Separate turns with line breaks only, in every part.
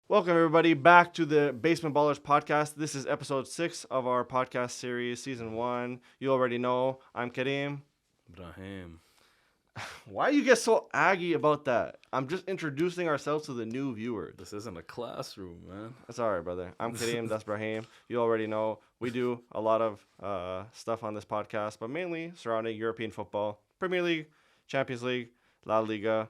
Welcome, everybody, back to the Basement Ballers podcast. This is episode 6 of our podcast series, season 1. You already know, I'm Kareem.
Brahim.
Why you get so aggy about that? I'm just introducing ourselves to the new viewers.
This isn't a classroom, man.
That's all right, brother. I'm Kareem, that's Brahim. You already know, we do a lot of stuff on this podcast, but mainly surrounding European football, Premier League, Champions League, La Liga,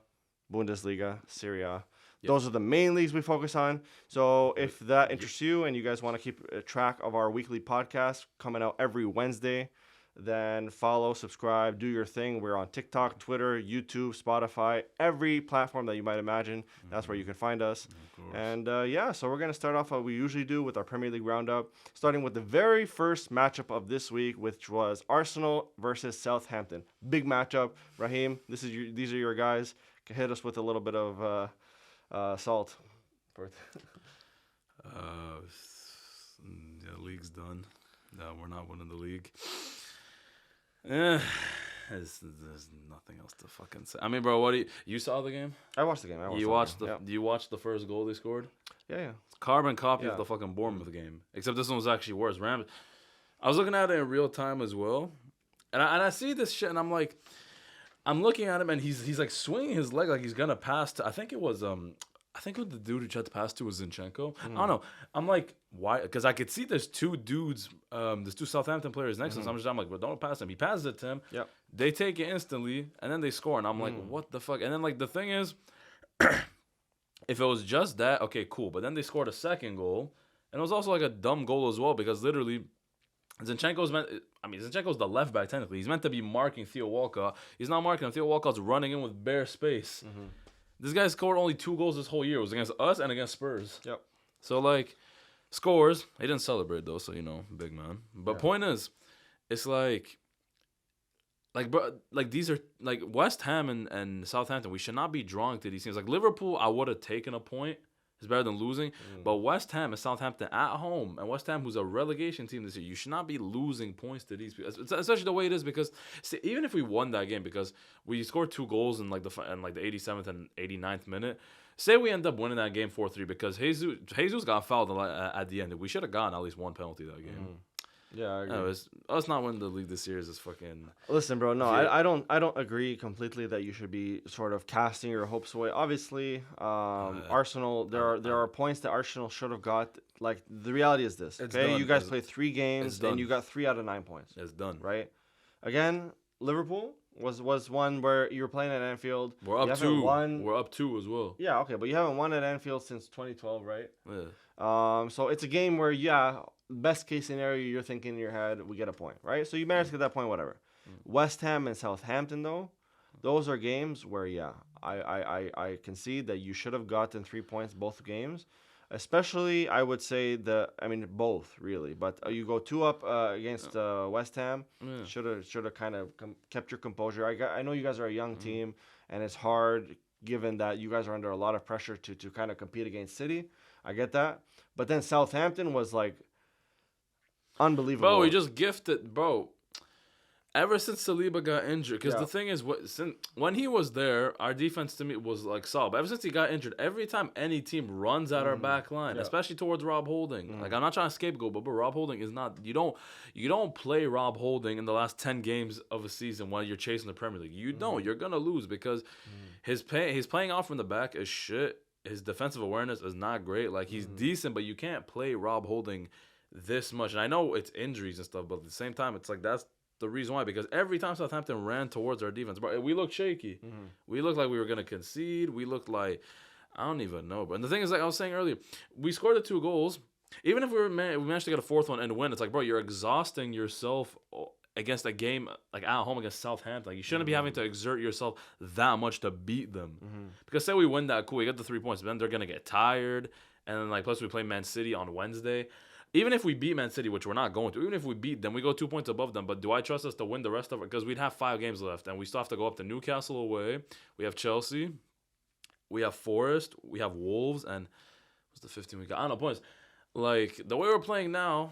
Bundesliga, Serie A.
Yep.
Those are the main leagues we focus on. So if that interests you and you guys want to keep track of our weekly podcast coming out every Wednesday, then follow, subscribe, do your thing. We're on TikTok, Twitter, YouTube, Spotify, every platform that you might imagine. That's where you can find us. And so we're going to start off what we usually do with our Premier League roundup, starting with the very first matchup of this week, which was Arsenal versus Southampton. Big matchup. Raheem, these are your guys. Hit us with a little bit of salt.
The league's done. We're not winning the league. There's nothing else to fucking say. I mean, bro, what do you saw the game?
I watched the game.
You watched the first goal they scored?
Yeah.
It's carbon copy
Yeah.
of the fucking Bournemouth game. Except this one was actually worse. I was looking at it in real time as well, and I see this shit, and I'm like, I'm looking at him, and he's like swinging his leg like he's gonna pass to. I think it was I think what the dude who tried to pass to was Zinchenko. I don't know. I'm like, why? Because I could see there's two dudes, there's two Southampton players next to us. I'm like, well, don't pass him. He passes it to him.
Yep.
They take it instantly, and then they score. And I'm like, what the fuck? And then, like, the thing is, if it was just that, okay, cool. But then they scored a second goal, and it was also, like, a dumb goal as well, because literally, Zinchenko's the left back, technically. He's meant to be marking Theo Walcott. He's not marking him. Theo Walcott's running in with bare space. This guy scored only 2 goals this whole year. It was against us and against Spurs.
Yep.
So, like, scores. He didn't celebrate, though, so, big man. But point is, it's like, bro, like, these are, like, West Ham and Southampton, we should not be drawing to these teams. Like, Liverpool, I would have taken a point. It's better than losing. But West Ham and Southampton at home, and West Ham, who's a relegation team this year, you should not be losing points to these people. Especially the way it is, because see, even if we won that game, because we scored 2 goals in the 87th and 89th minute. Say we end up winning that game 4-3 because Jesus got fouled at the end. We should have gotten at least 1 penalty that game.
Yeah, I agree.
Anyways, us not winning the league this year is just fucking.
Listen, bro. No, I don't agree completely that you should be sort of casting your hopes away. Obviously, Arsenal. There are points that Arsenal should have got. Like, the reality is this.
It's
Okay,
done.
you guys played 3 games
It's done.
and you got 3 out of 9 points.
It's done.
Right. Again, Liverpool was one where you were playing at Anfield.
We're
You
up
haven't
2.
won-
We're up 2 as well.
Yeah. Okay, but you haven't won at Anfield since 2012, right?
Yeah.
So it's a game where, best case scenario, you're thinking in your head, we get a point, right? So you managed to get that point, whatever. West Ham and Southampton, though, those are games where, I concede that you should have gotten 3 points both games. Especially, I would say both really. But you go 2 up against West Ham.
Yeah.
Should have kind of kept your composure. I know you guys are a young team, and it's hard given that you guys are under a lot of pressure to kind of compete against City. I get that. But then Southampton was like unbelievable.
Bro, we just gifted, bro. Ever since Saliba got injured, because
Yeah.
the thing is, when he was there, our defense to me was like solid. But ever since he got injured, every time any team runs at our back line,
Yeah.
especially towards Rob Holding, like, I'm not trying to scapegoat, but Rob Holding is not. You don't play Rob Holding in the last 10 games of a season while you're chasing the Premier League. You don't. You're gonna lose because his playing off from the back is shit. His defensive awareness is not great. Like, he's decent, but you can't play Rob Holding this much. And I know it's injuries and stuff, but at the same time, it's like that's the reason why. Because every time Southampton ran towards our defense, bro, we looked shaky. We looked like we were gonna concede. We looked like, I don't even know. But and the thing is, like I was saying earlier, we scored the 2 goals. Even if we managed to get a 4th one and win, it's like, bro, you're exhausting yourself against a game like at home against Southampton. Like, you shouldn't be having to exert yourself that much to beat them. Because say we win that, cool, we get the 3 points, but then they're gonna get tired. And then, like, plus we play Man City on Wednesday. Even if we beat Man City, which we're not going to, even if we beat them, we go 2 points above them. But do I trust us to win the rest of it? Because we'd have 5 games left, and we still have to go up to Newcastle away. We have Chelsea, we have Forest, we have Wolves, and what's the 15 we got? I don't know, points. Like, the way we're playing now,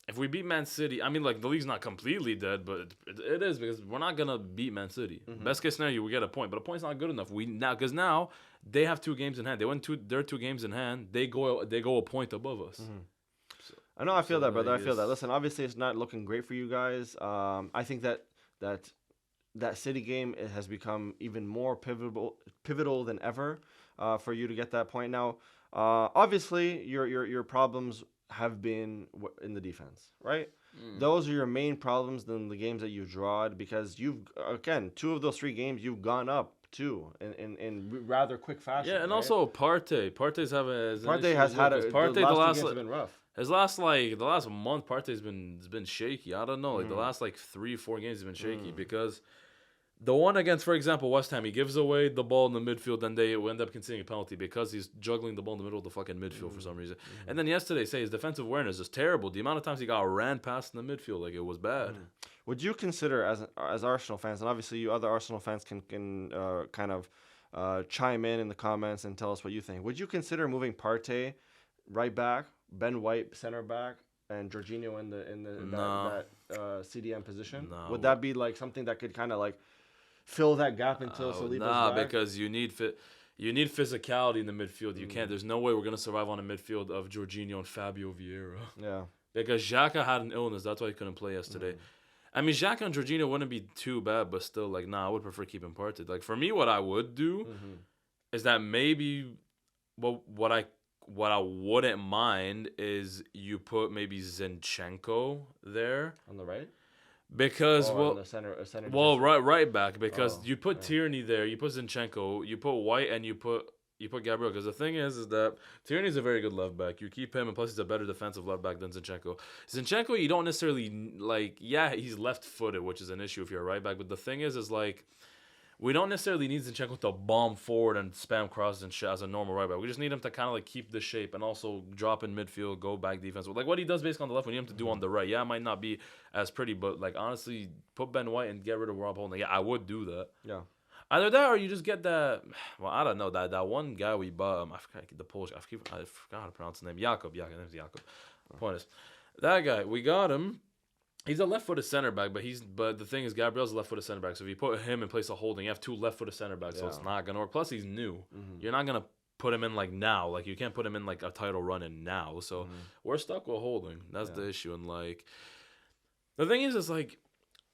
if we beat Man City, I mean, like, the league's not completely dead, but it is, because we're not gonna beat Man City. Best case scenario, we get a point, but a point's not good enough. Because now they have 2 games in hand. They win their 2 games in hand. They go a point above us.
I know, I feel
So,
that, brother. I
like,
feel that.
it's-
Listen, obviously, it's not looking great for you guys. I think that City game, it has become even more pivotal than ever for you to get that point. Now, obviously, your problems have been in the defense, right? Those are your main problems in the games that you've drawn, because you've, again, 2 of those 3 games you've gone up too in rather quick fashion.
Yeah, and
right?
also Partey's having
Partey has had
Partey
the last 2 games have been rough.
his the last month, Partey's been shaky. I don't know, like the last like 3-4 games have been shaky, because the one against, for example, West Ham, he gives away the ball in the midfield, and they end up conceding a penalty because he's juggling the ball in the middle of the fucking midfield for some reason. And then yesterday, his defensive awareness is terrible. The amount of times he got ran past in the midfield, like, it was bad.
Would you consider, as Arsenal fans, and obviously you other Arsenal fans can kind of chime in the comments and tell us what you think? Would you consider moving Partey right back, Ben White center back, and Jorginho in
No.
that CDM position?
No.
Would that be like something that could kind of like fill that gap until Saliba's back?
Because you need physicality in the midfield. You can't. There's no way we're gonna survive on a midfield of Jorginho and Fabio Vieira.
Yeah.
Because Xhaka had an illness, that's why he couldn't play yesterday. I mean, Xhaka and Jorginho wouldn't be too bad, but still, like, I would prefer keeping Partey. Like, for me, what I would do is that maybe what I wouldn't mind is you put maybe Zinchenko there,
On the right?
because
Or in the center
well,
position?
right back, because
Oh,
you put Tierney there, you put Zinchenko, you put White, and you put Gabriel. Because the thing is that Tierney's a very good left back. You keep him, and plus he's a better defensive left back than Zinchenko. Zinchenko, you don't necessarily like. Yeah, he's left-footed, which is an issue if you're a right back. But the thing is like, we don't necessarily need Zinchenko to bomb forward and spam crosses and shit as a normal right back. We just need him to kind of like keep the shape and also drop in midfield, go back defense. Like what he does basically on the left, we need him to do on the right. Yeah, it might not be as pretty, but like honestly, put Ben White and get rid of Rob Holding. Yeah, I would do that.
Yeah.
Either that or you just get that. Well, I don't know, that one guy we bought. I forgot the Polish. I forgot how to pronounce his name. Jakob. His name's Jakob. Point is, that guy, we got him. He's a left-footed center back, but the thing is, Gabriel's a left-footed center back. So if you put him in place of Holding, you have 2 left-footed center backs. So it's not gonna work. Plus, he's new. You're not gonna put him in like now. Like you can't put him in like a title run in now. So we're stuck with Holding. That's the issue. And like, the thing is like,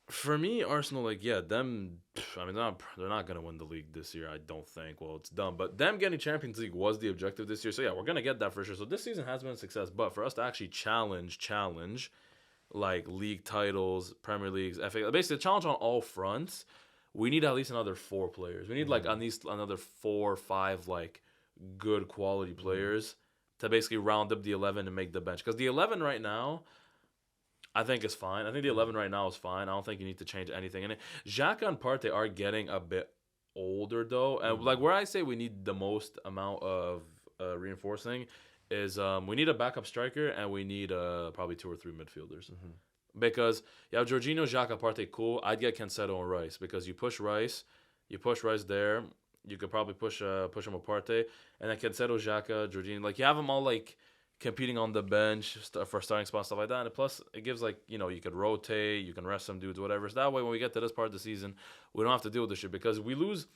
for me, Arsenal, like, yeah, them. I mean, they're not gonna win the league this year. I don't think. Well, it's done. But them getting Champions League was the objective this year. So yeah, we're gonna get that for sure. So this season has been a success. But for us to actually challenge, like league titles, Premier Leagues, FA, basically challenge on all fronts, we need at least another 4 players. We need like at least another 4 or 5 like good quality players to basically round up the 11 and make the bench. Because the 11 right now, I think is fine. I think the 11 right now is fine. I don't think you need to change anything in it. Xhaka and Partey are getting a bit older though, and like where I say we need the most amount of reinforcing is we need a backup striker and we need probably 2 or 3 midfielders. Because you have Jorginho, Xhaka, Partey, cool. I'd get Cancelo and Rice, because you push Rice there. You could probably push him with Partey, and then Cancelo, Xhaka, Jorginho, like you have them all like competing on the bench for starting spots, stuff like that. And plus, it gives like, you could rotate, you can rest some dudes, whatever. So that way, when we get to this part of the season, we don't have to deal with this shit, because we lose.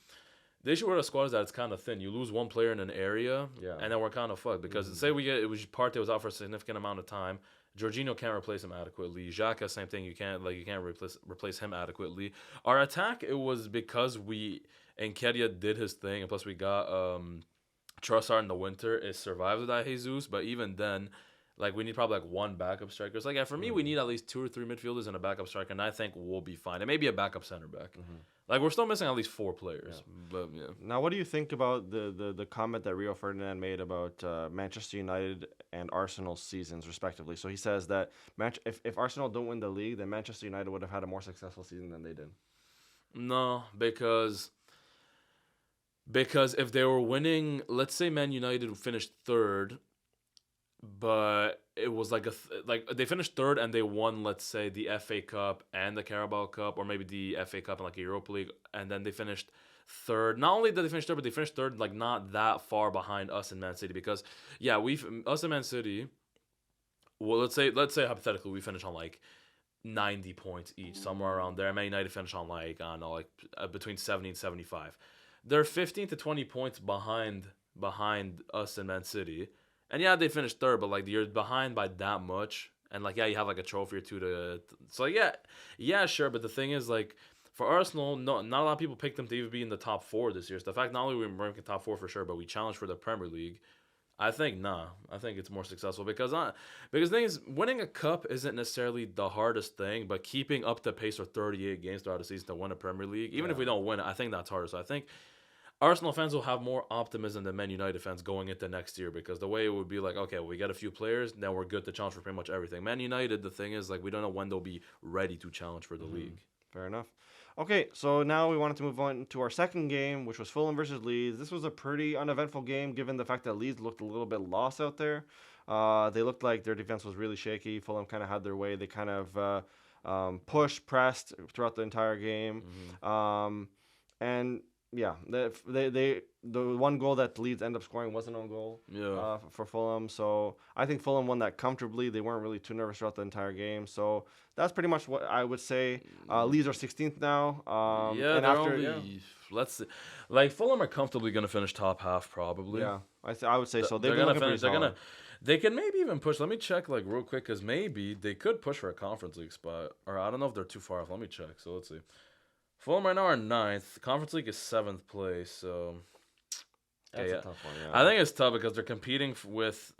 The issue with our squad is that it's kind of thin. You lose one player in an area, and then we're kind of fucked. Because say Partey was out for a significant amount of time, Jorginho can't replace him adequately. Xhaka, same thing. You can't replace him adequately. Our attack, it was because Nketiah did his thing, and plus we got Trossard in the winter. It survived without Jesus, but even then, like we need probably like 1 backup striker. So like for me, we need at least 2 or 3 midfielders and a backup striker, and I think we'll be fine. And maybe a backup center back. Like we're still missing at least 4 players. But yeah.
Now, what do you think about the comment that Rio Ferdinand made about Manchester United and Arsenal's seasons, respectively? So he says that if Arsenal don't win the league, then Manchester United would have had a more successful season than they did.
No, because if they were winning, let's say Man United finished 3rd, but it was like they finished 3rd and they won, let's say, the FA Cup and the Carabao Cup, or maybe the FA Cup and like a Europa League, and then they finished 3rd. Not only did they finish 3rd, but they finished 3rd like not that far behind us in Man City, because us and Man City, well, let's say hypothetically we finish on like 90 points each, somewhere around there. Man United finish on like I don't know, like between 70 and 75. They're 15 to 20 points behind us and Man City. And yeah, they finished third, but like you're behind by that much. And like yeah, you have like a trophy or two to so yeah, sure. But the thing is like for Arsenal, no, not a lot of people picked them to even be in the top four this year. So the fact not only we were ranking top four for sure, but we challenged for the Premier League. I think nah. I think it's more successful because the thing is winning a cup isn't necessarily the hardest thing, but keeping up the pace for 38 games throughout the season to win a Premier League, even if we don't win it, I think that's harder. So I think Arsenal fans will have more optimism than Man United fans going into next year because the way it would be like, okay, well, we got a few players, now we're good to challenge for pretty much everything. Man United, the thing is like we don't know when they'll be ready to challenge for the league.
Fair enough. Okay, so now we wanted to move on to our second game, which was Fulham versus Leeds. This was a pretty uneventful game, given the fact that Leeds looked a little bit lost out there. They looked like their defense was really shaky. Fulham kind of had their way. They kind of pushed, pressed throughout the entire game. And yeah, the one goal that Leeds ended up scoring was an own goal for Fulham. So I think Fulham won that comfortably. They weren't really too nervous throughout the entire game. So that's pretty much what I would say. Leeds are 16th now. And
let's see. Like Fulham are comfortably going to finish top half probably.
Yeah, I would say so.
They're going to finish. They can maybe even push. Let me check like real quick because maybe they could push for a Conference League spot. Or I don't know if they're too far off. Let me check. So let's see. Fulham right now are 9th. Conference League is 7th place. So
that's a tough one. Yeah.
I think it's tough because they're competing with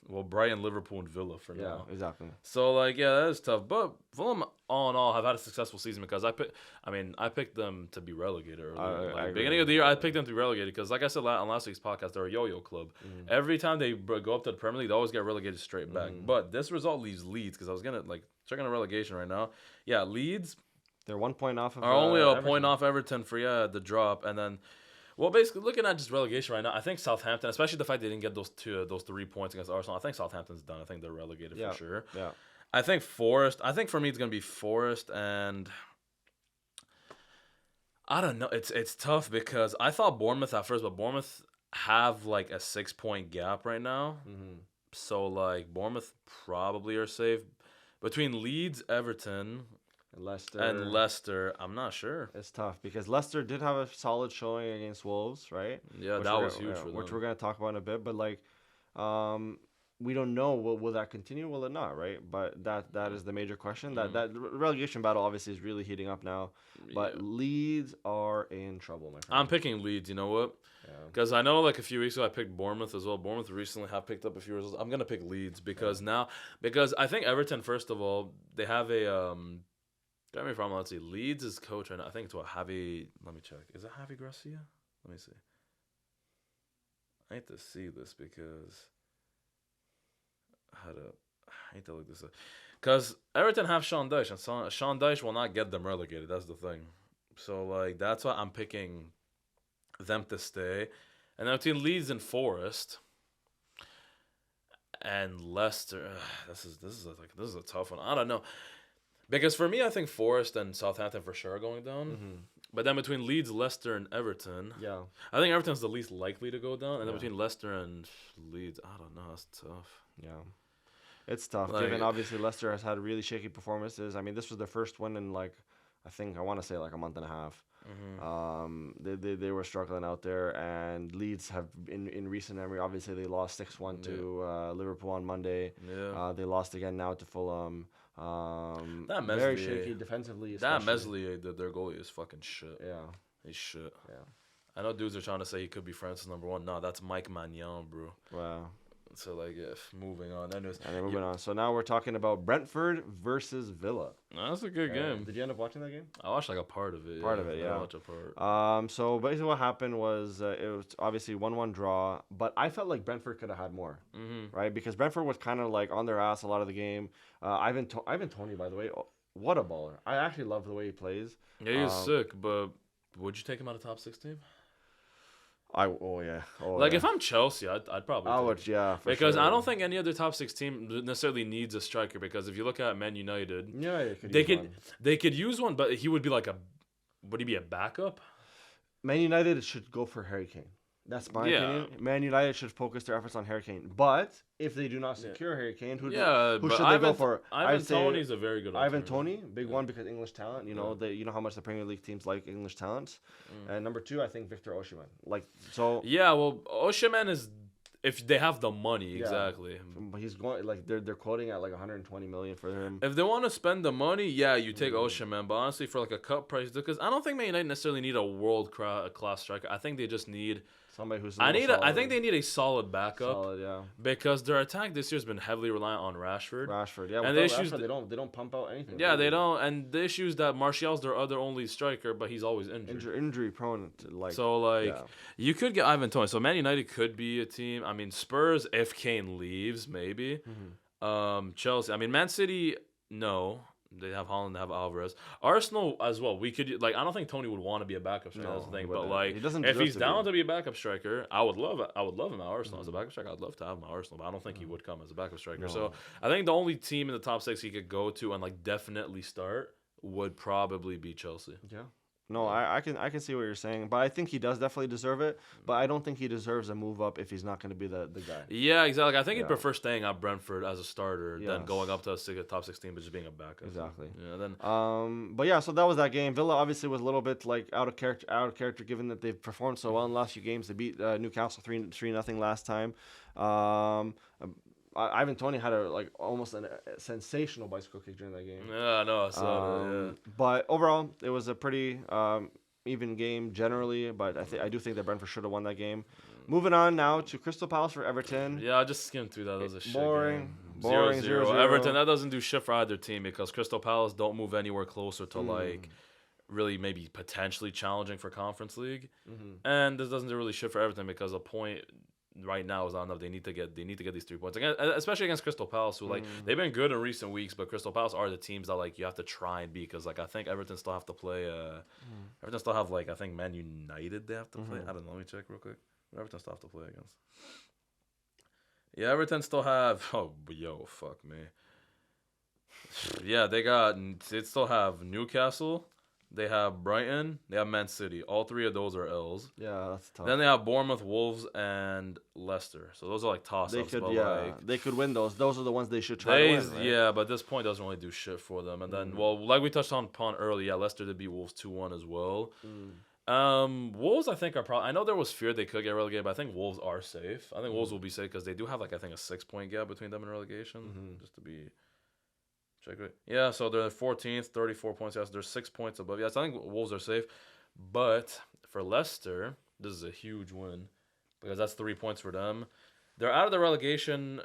Brighton, Liverpool, and Villa for now.
Yeah, exactly.
So like that is tough. But Fulham all in all have had a successful season because I picked them to be relegated earlier. Beginning of the year, I picked them to be relegated because like I said on last week's podcast, they're a yo-yo club. Every time they go up to the Premier League, they always get relegated straight back. But this result leaves Leeds because I was gonna like checking the relegation right now. Yeah, Leeds.
They're 1 point off of
are only a
Everton.
point off Everton for the drop, and then, well, basically looking at just relegation right now, I think Southampton, especially the fact they didn't get those 3 points against Arsenal, I think Southampton's done. I think they're relegated for sure.
Yeah.
I think Forest. I think for me it's gonna be Forest, and I don't know. It's tough because I thought Bournemouth at first, but Bournemouth have like a 6-point gap right now, so like Bournemouth probably are safe between Leeds, Everton. Leicester, I'm not sure.
It's tough because Leicester did have a solid showing against Wolves, right?
Yeah, that was huge for them.
Which we're going to talk about in a bit. But, like, we don't know. Will that continue? Will it not, right? But that is the major question. That relegation battle obviously is really heating up now. But Leeds are in trouble, my friend.
I'm picking Leeds, you know what? Because I know like a few weeks ago I picked Bournemouth as well. Bournemouth recently have picked up a few results. I'm going to pick Leeds because I think Everton, first of all, they have a... Correct me if I'm wrong. Let's see. Leeds' is coach right now. I think it's Javi. Let me check. Is it Javi Gracia? Let me see. I hate to see this because I hate to look this up. Because Everton have Sean Dyche, and Sean Dyche will not get them relegated. That's the thing. So like that's why I'm picking them to stay. And then between Leeds and Forest and Leicester, this is a tough one. I don't know. Because for me, I think Forest and Southampton for sure are going down. But then between Leeds, Leicester, and Everton, I think Everton's the least likely to go down. And then between Leicester and Leeds, I don't know. That's tough.
Yeah. It's tough, given obviously Leicester has had really shaky performances. I mean, this was their first win in like, I want to say like a month and a half. They were struggling out there, and Leeds have in recent memory. Obviously, they lost 6-1 to Liverpool on Monday. They lost again now to Fulham. Very shaky defensively.
That Meslier, their goalie, is fucking shit.
Yeah,
he's shit.
Yeah,
I know dudes are trying to say he could be France's number 1. No, that's Mike Magnan, bro.
Wow.
So like, moving on.
Anyways, and then moving on. So now we're talking about Brentford versus Villa.
That's a good game.
Did you end up watching that game?
I watched like a part of it.
I
watched a part.
So basically, what happened was it was obviously 1-1 draw, but I felt like Brentford could have had more, right? Because Brentford was kind of like on their ass a lot of the game. Ivan Toney, by the way, what a baller! I actually love the way he plays.
Yeah, he's sick. But would you take him out of top 6 team? If I'm Chelsea, I'd probably because I don't think any other top 6 team necessarily needs a striker, because if you look at Man United, they could use one, but he would be like would he be a backup?
Man United should go for Harry Kane. That's my
Yeah.
opinion. Man United should focus their efforts on Harry Kane. But if they do not
Yeah.
secure Harry Kane, who
but
should they go
Ivan,
for?
Ivan
I'd say
Toney's a very good
Ivan
alternative.
Toney, big
Yeah.
one because English talent. You know how much the Premier League teams like English talent. And number 2, I think Victor Osimhen. Like so.
Yeah, well, Osimhen is if they have the money,
Yeah.
exactly.
He's going like they're quoting at like 120 million for him.
If they want to spend the money, yeah, you take Osimhen. But honestly, for like a cut price, because I don't think Man United necessarily need a world class striker. I think they just need.
Somebody who's.
I think they need a solid backup
Solid, yeah.
because their attack this year has been heavily reliant on Rashford.
Rashford, yeah.
And
Without
the issues
Rashford, they don't pump out anything.
Yeah, they don't. And the issue is that Martial's their other only striker, but he's always injured.
Injury prone. Like
So like
yeah.
you could get Ivan Toney. So Man United could be a team. I mean Spurs if Kane leaves maybe. Chelsea. I mean Man City no. They have Holland, they have Alvarez. Arsenal as well. We could I don't think Tony would want to be a backup striker. That's the
No,
thing.
he
But
wouldn't.
like
He doesn't
if
deserve
he's
to
down
be.
to be a backup striker, I would love him at Arsenal as a backup striker. I'd love to have him at Arsenal, but I don't think he would come as a backup striker.
No.
So I think the only team in the top 6 he could go to and like definitely start would probably be Chelsea.
Yeah. No, I can see what you're saying, but I think he does definitely deserve it. But I don't think he deserves a move up if he's not going to be the guy.
Yeah, exactly. I think he'd
Yeah.
prefer staying at Brentford as a starter than
Yes.
going up to a top 16 but just being a backup.
Exactly.
Yeah. Then
But yeah, so that was that game. Villa obviously was a little bit like out of character given that they've performed so well in the last few games. They beat Newcastle 3-0 last time. Ivan Toney had almost a sensational bicycle kick during that game.
yeah, no, I saw that. Yeah.
But overall, it was a pretty even game generally. But I do think that Brentford should have won that game. Moving on now to Crystal Palace for Everton.
Yeah, I just skimmed through that. That was a shit
Boring.
game.
Boring,
0-0.
0-0.
Everton, that doesn't do shit for either team because Crystal Palace don't move anywhere closer to like really maybe potentially challenging for Conference League. And this doesn't do really shit for Everton because a point right now is not enough. They need to get these 3 points, especially against Crystal Palace, who like they've been good in recent weeks, but Crystal Palace are the teams that like you have to try and beat because like I think Everton still have to play. Everton still have like I think Man United they have to play. I don't know. Let me check real quick. Everton still have to play against. Yeah, Everton still have. Oh, yo, fuck me. Yeah, they still have Newcastle. They have Brighton. They have Man City. All 3 of those are L's.
Yeah, that's tough.
Then they have Bournemouth, Wolves, and Leicester. So those are like toss-ups.
They could win those. Those are the ones they should try to win. Right?
Yeah, but at this point doesn't really do shit for them. And then, well, like we touched upon earlier, yeah, Leicester did beat Wolves 2-1 as well. Wolves, I think, are probably. I know there was fear they could get relegated, but I think Wolves are safe. I think Wolves will be safe because they do have, like, I think a 6-point gap between them and relegation. Just to be. Check it. Yeah, so they're 14th, 34 points. Yes, they're 6 points above. Yes, I think Wolves are safe. But for Leicester, this is a huge win because that's 3 points for them. They're out of the relegation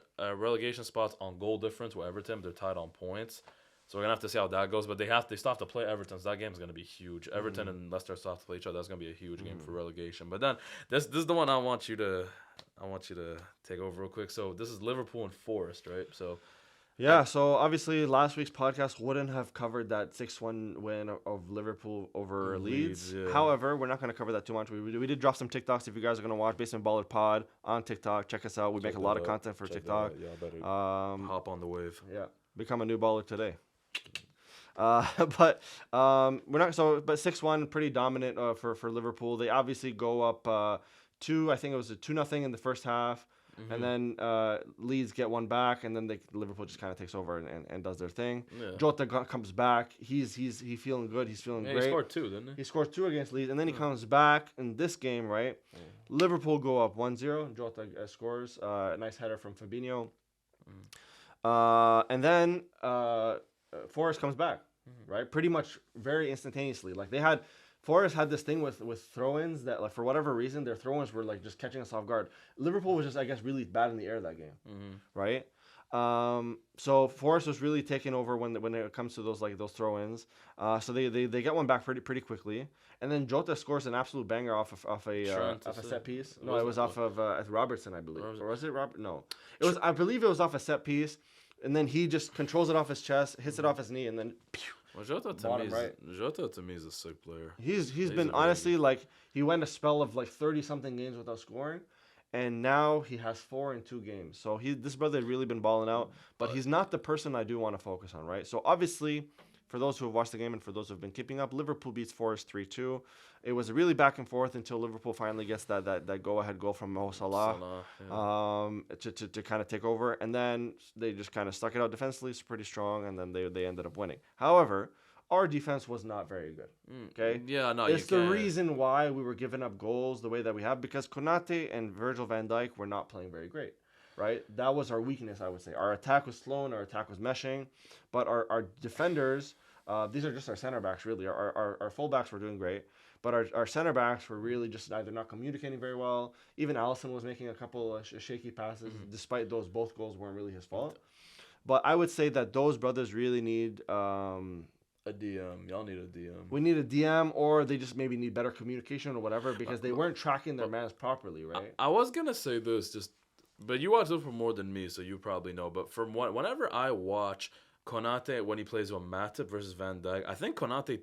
spots on goal difference with Everton. They're tied on points. So we're gonna have to see how that goes. But they still have to play Everton. So that game's gonna be huge. Everton and Leicester still have to play each other. That's gonna be a huge game for relegation. But then this is the one I want you to take over real quick. So this is Liverpool and Forest, right? So
Yeah, so obviously last week's podcast wouldn't have covered that 6-1 win of Liverpool over Leeds.
Yeah.
However, we're not going to cover that too much. We did drop some TikToks if you guys are going to watch Basement Baller Pod on TikTok. Check us out. We make a lot of content for TikTok.
Yeah, better
Hop
on the wave.
Yeah, become a new baller today. But we're not so. But 6-1, pretty dominant for Liverpool. They obviously go up 2. I think it was a 2-0 in the first half. And then Leeds get one back, and then Liverpool just kind of takes over and does their thing. Yeah. Jota comes back. He's feeling good. He's feeling great.
He scored 2, didn't he?
He scores 2 against Leeds, and then he comes back in this game, right? Liverpool go up 1-0, and Jota scores a nice header from Fabinho. And then Forest comes back, right? Pretty much very instantaneously. Like Forest had this thing with throw-ins that, like, for whatever reason, their throw-ins were like just catching us off guard. Liverpool was just, I guess, really bad in the air that game, right? So Forest was really taking over when it comes to those throw-ins. So they get one back pretty quickly, and then Jota scores an absolute banger off a set piece. No, it was off of Robertson, I believe, or was it Robert? No, it was. I believe it was off a set piece, and then he just controls it off his chest, hits it off his knee, and then. Pew,
well, Jota to me is a sick player.
He's been honestly like he went a spell of like 30-something games without scoring, and now he has 4 in 2 games. So this brother had really been balling out, but he's not the person I do want to focus on, right? So obviously, for those who have watched the game and for those who have been keeping up, Liverpool beats Forest 3-2. it was really back and forth until Liverpool finally gets that go-ahead goal from Mo Salah. To kind of take over, and then they just kind of stuck it out defensively. It's pretty strong, and then they ended up winning. However, our defense was not very good. Okay,
Yeah, no,
it's the reason why we were giving up goals the way that we have, because Konate and Virgil van Dijk were not playing very great. Right, that was our weakness. I would say our attack was slow and our attack was meshing, but our defenders. These are just our center backs, really. Our fullbacks were doing great, but our center backs were really just either not communicating very well. Even Alisson was making a couple of shaky passes, despite those both goals weren't really his fault. But I would say that those brothers really need
a DM. Y'all need a DM.
we need a DM, or they just maybe need better communication or whatever, because they weren't tracking their mans properly, right?
I was gonna say this, but you watch Liverpool more than me, so you probably know. But whenever I watch Konate when he plays with Matip versus Van Dijk, I think Konate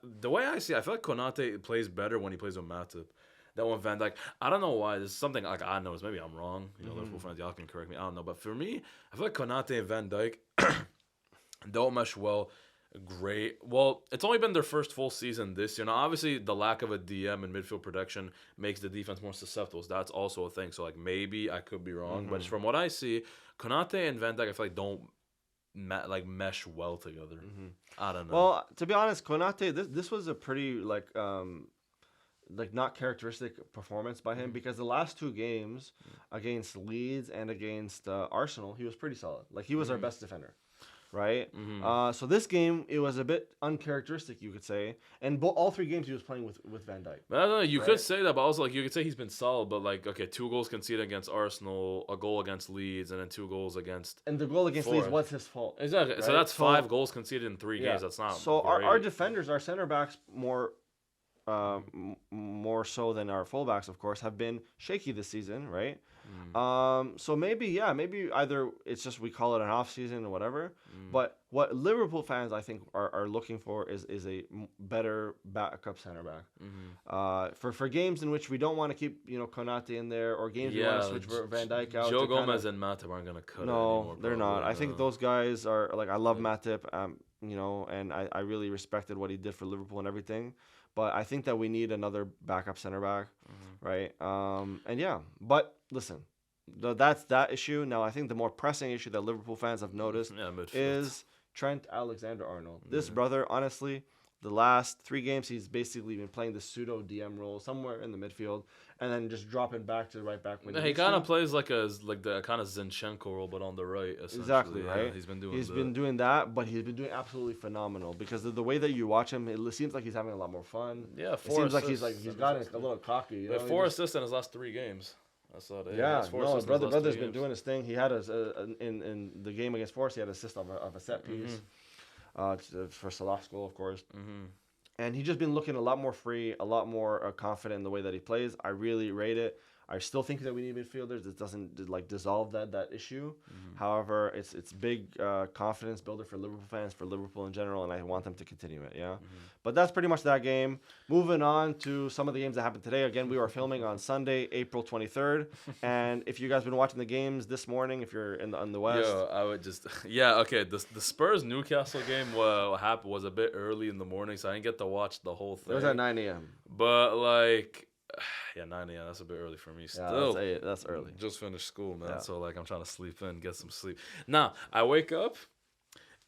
the way I see it, I feel like Konate plays better when he plays with Matip than with Van Dijk. I don't know why. This is something like I noticed. Maybe I'm wrong. Liverpool fans, y'all can correct me. I don't know. But for me, I feel like Konate and Van Dijk don't mesh well. Great. Well, it's only been their first full season this year. Now, obviously, the lack of a DM and midfield protection makes the defense more susceptible. So that's also a thing. So, like, maybe I could be wrong. But from what I see, Konate and Van Dijk, I feel like don't mesh well together. I don't know.
Well, to be honest, Konate, this was a pretty not characteristic performance by him, because the last two games against Leeds and against Arsenal, he was pretty solid. Like, he was our best defender, right? So this game, it was a bit uncharacteristic, you could say. And all three games he was playing with Van Dijk.
But I don't know, you could say that, but also like you could say he's been solid. But like, okay, 2 goals conceded against Arsenal, a goal against Leeds, and then 2 goals against.
And the goal against Leeds was his fault.
Exactly.
Right?
So that's 5 goals conceded in 3 games. That's not.
So our defenders, our center backs, more so than our fullbacks, of course, have been shaky this season, right? So maybe either it's just we call it an off season or whatever. But what Liverpool fans, I think, are looking for is a better backup center back. For games in which we don't want to keep Konate in there, or games we want to switch Van Dijk out.
Joe Gomez and Matip aren't gonna cut it
No,
anymore.
they're not. I think those guys are like, I love Matip, and I really respected what he did for Liverpool and everything. But I think that we need another backup center back, right? But listen, that's that issue. Now, I think the more pressing issue that Liverpool fans have noticed is Trent Alexander-Arnold. This brother, honestly, the last 3 games, he's basically been playing the pseudo DM role somewhere in the midfield, and then just dropping back to the right back.
He kind of plays like the kind of Zinchenko role, but on the right.
Exactly, right?
Yeah, he's been
doing that, but he's been doing absolutely phenomenal, because of the way that you watch him, it seems like he's having a lot more fun.
Yeah,
it seems like he's gotten a little cocky.
But 4 assists in his last 3 games. That's all it is.
Yeah, brother's been doing his thing. He had in the game against Forest, he had an assist of a set piece for Salah's goal, of course. And he's just been looking a lot more free, a lot more confident in the way that he plays. I really rate it. I still think that we need midfielders. It doesn't dissolve that issue. However, it's big confidence builder for Liverpool fans, for Liverpool in general, and I want them to continue it. Yeah, but that's pretty much that game. Moving on to some of the games that happened today. Again, we are filming on Sunday, April 23rd, and if you guys been watching the games this morning, if you're on the West,
I would just okay. The Spurs Newcastle game was a bit early in the morning, so I didn't get to watch the whole thing.
It was at 9 a.m.
But like. Yeah, 9 a.m. That's a bit early for me. Still,
that's early.
Just finished school, man. Yeah. So like, I'm trying to sleep in, get some sleep. Now I wake up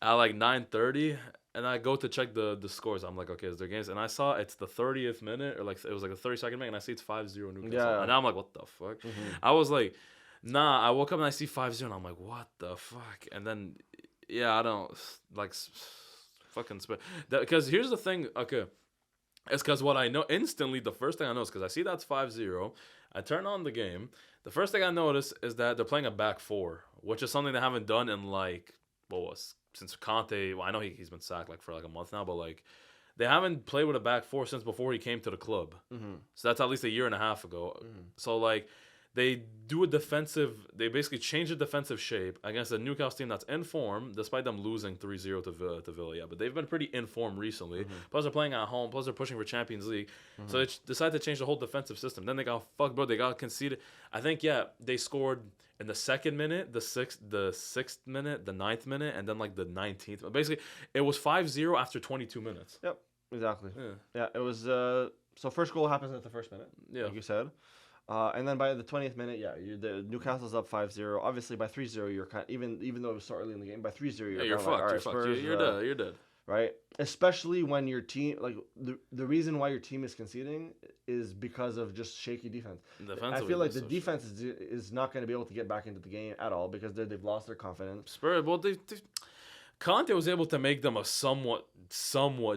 at like 9:30, and I go to check the scores. I'm like, okay, is there games? And I saw it's the 30th minute, or like it was like the 32nd minute, and I see it's 5-0 Newcastle. Yeah. And now I'm like, what the fuck? I was like, nah. I woke up and I see 5-0, and I'm like, what the fuck? And then, I don't like fucking because here's the thing. Okay. It's because what I know instantly, the first thing I know is because I see that's 5-0. I turn on the game. The first thing I notice is that they're playing a back 4, which is something they haven't done in since Conte. Well, I know he's been sacked for like a month now, but like they haven't played with a back 4 since before he came to the club. So that's at least a year and a half ago. So like they they basically change the defensive shape against a Newcastle team that's in form, despite them losing 3-0 to Villa. Yeah, but they've been pretty in form recently. Plus they're playing at home. Plus they're pushing for Champions League. So they decided to change the whole defensive system. Then they got fucked, bro. They got conceded. I think they scored in the 2nd minute, the 6th minute, the 9th minute, and then like the 19th. Basically, it was 5-0 after 22 minutes.
Yep. Exactly. Yeah, it was So first goal happens at the first minute,
Yeah.
like you said. And then by the 20th minute, the Newcastle's up 5-0. Obviously, by 3-0, you're kind of, even though it was so early in the game, by 3-0,
You're
kind of
fucked.
like, all right,
You're fucked.
Spurs,
You're dead. You're dead.
right? Especially when your team, like the reason why your team is conceding is because of just shaky defense. I feel like the defense is not going to be able to get back into the game at all because they've lost their confidence.
Spurs. Well, Conte was able to make them a somewhat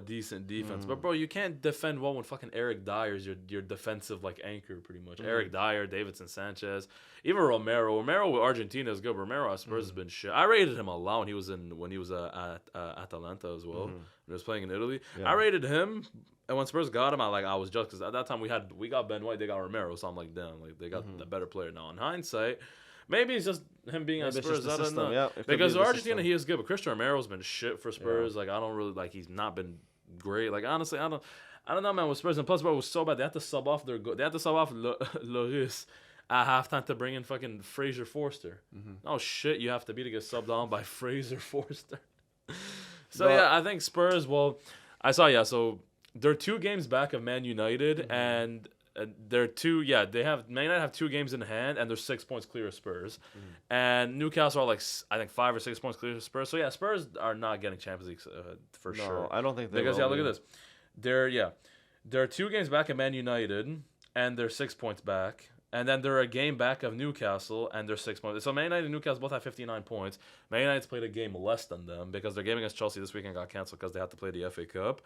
decent defense, but bro, you can't defend well when fucking Eric Dyer's your defensive like anchor pretty much. Eric Dyer, Davidson Sanchez, even Romero. Romero with Argentina is good. Romero at Spurs has been shit. I rated him a lot when he was at Atalanta as well. When he was playing in Italy, I rated him. And when Spurs got him, I was just because at that time we got Ben White, they got Romero, so I'm like, damn, like they got a better player now. In hindsight. Maybe it's just him being at Spurs. I don't know.
Yeah,
because Argentina, he is good, but Christian Romero's been shit for Spurs. Yeah. Like I don't really like. He's not been great. Like honestly, I don't know, man. With Spurs and plus, bro, it was so bad. They had to sub off Lloris at halftime to bring in fucking Fraser Forster. Oh shit, you have to be to get subbed on by Fraser Forster. So yeah, I think Spurs. Well, I saw So they're 2 games back of Man United and. They're they have Man United have 2 games in hand and they're 6 points clear of Spurs, and Newcastle are like I think 5 or 6 points clear of Spurs. So yeah, Spurs are not getting Champions League for sure.
No, I don't think they
because
will
look at this, they're 2 games back of Man United and they're 6 points back, and then they're a game back of Newcastle and they're 6 points. So Man United and Newcastle both have 59 points. Man United's played a game less than them because their game against Chelsea this weekend got canceled because they had to play the FA Cup.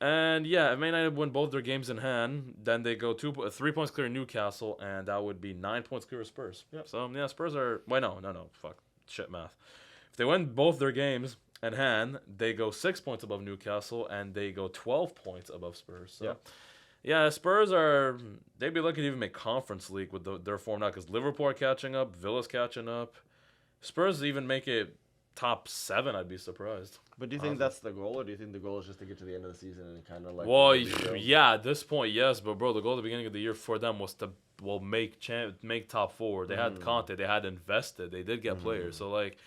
And yeah, if Man United win both their games in hand, then they go 3 points clear of Newcastle, and that would be 9 points clear of Spurs. Yep. So yeah, Spurs are fuck shit math. If they win both their games in hand, they go 6 points above Newcastle, and they go 12 points above Spurs. So yeah, Spurs they'd be lucky to even make Conference League with their form now because Liverpool are catching up, Villa's catching up. Spurs even make it top 7, I'd be surprised.
But do you think that's the goal, or do you think the goal is just to get to the end of the season and kind of like?
Well, yeah, at this point, yes, but bro, the goal at the beginning of the year for them was to make top 4. They had Conte, they had invested, they did get players. So like,